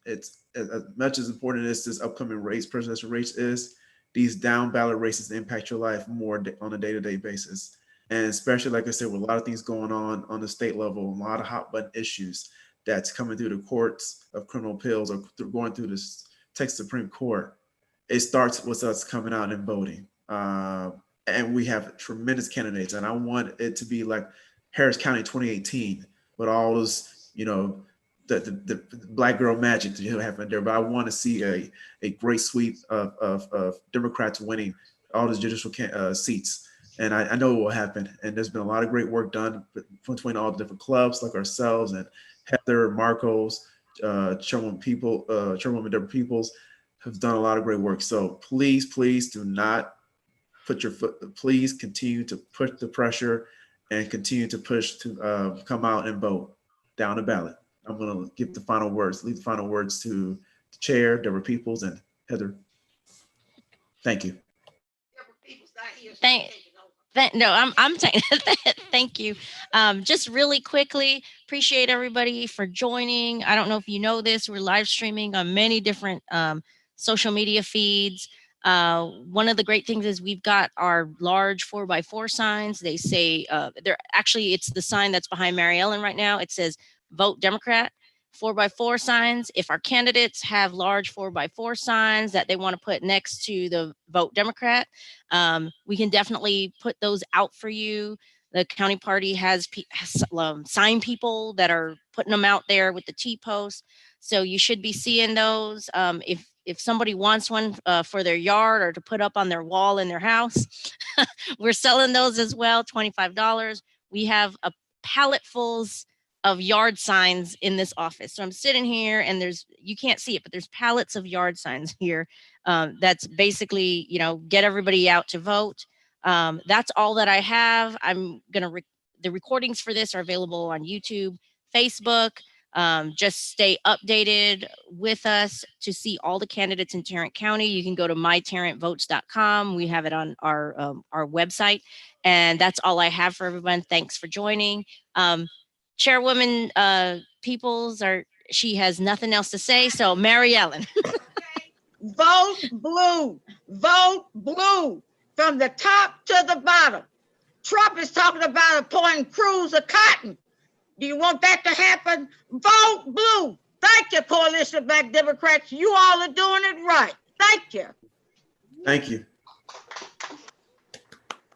It's as much as important as this upcoming presidential race is, these down ballot races impact your life more on a day-to-day basis. And especially, like I said, with a lot of things going on the state level, a lot of hot button issues that's coming through the courts of criminal appeals or going through this Texas Supreme Court. It starts with us coming out and voting. And we have tremendous candidates. And I want it to be like Harris County 2018, with all those, you know, the black girl magic that you have in there. But I want to see a great sweep of Democrats winning all those judicial seats. And I know it will happen. And there's been a lot of great work done between all the different clubs like ourselves and Heather, Marcos, Chairwoman Deborah Peoples have done a lot of great work. So please do not put your foot, please continue to put the pressure and continue to push to come out and vote down the ballot. I'm going to give the final words, leave the final words to the chair, Deborah Peoples and Heather. Thank you. I'm saying thank you. Just really quickly, appreciate everybody for joining. I don't know if you know this, we're live streaming on many different social media feeds. One of the great things is we've got our large 4x4 signs. They say it's the sign that's behind Mary Ellen right now. It says vote Democrat. 4x4 signs. If our candidates have large 4x4 signs that they want to put next to the vote Democrat, we can definitely put those out for you. The county party has sign people that are putting them out there with the T-post. So you should be seeing those. If somebody wants one for their yard or to put up on their wall in their house, we're selling those as well, $25. We have a pallet fulls of yard signs in this office. So I'm sitting here and you can't see it, but there's pallets of yard signs here. That's basically, get everybody out to vote. That's all that I have. I'm going to, the recordings for this are available on YouTube, Facebook. Just stay updated with us to see all the candidates in Tarrant County. You can go to mytarrantvotes.com. We have it on our website. And that's all I have for everyone. Thanks for joining. Chairwoman Peoples, she has nothing else to say. So Mary Ellen. Vote blue, vote blue from the top to the bottom. Trump is talking about appointing crews of cotton. Do you want that to happen? Vote blue. Thank you, Coalition of Black Democrats. You all are doing it right. Thank you. Thank you.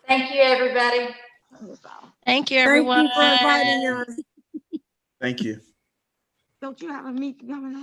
Thank you, everybody. Thank you, everyone. Thank you for inviting us. Thank you. Don't you have a meeting coming up?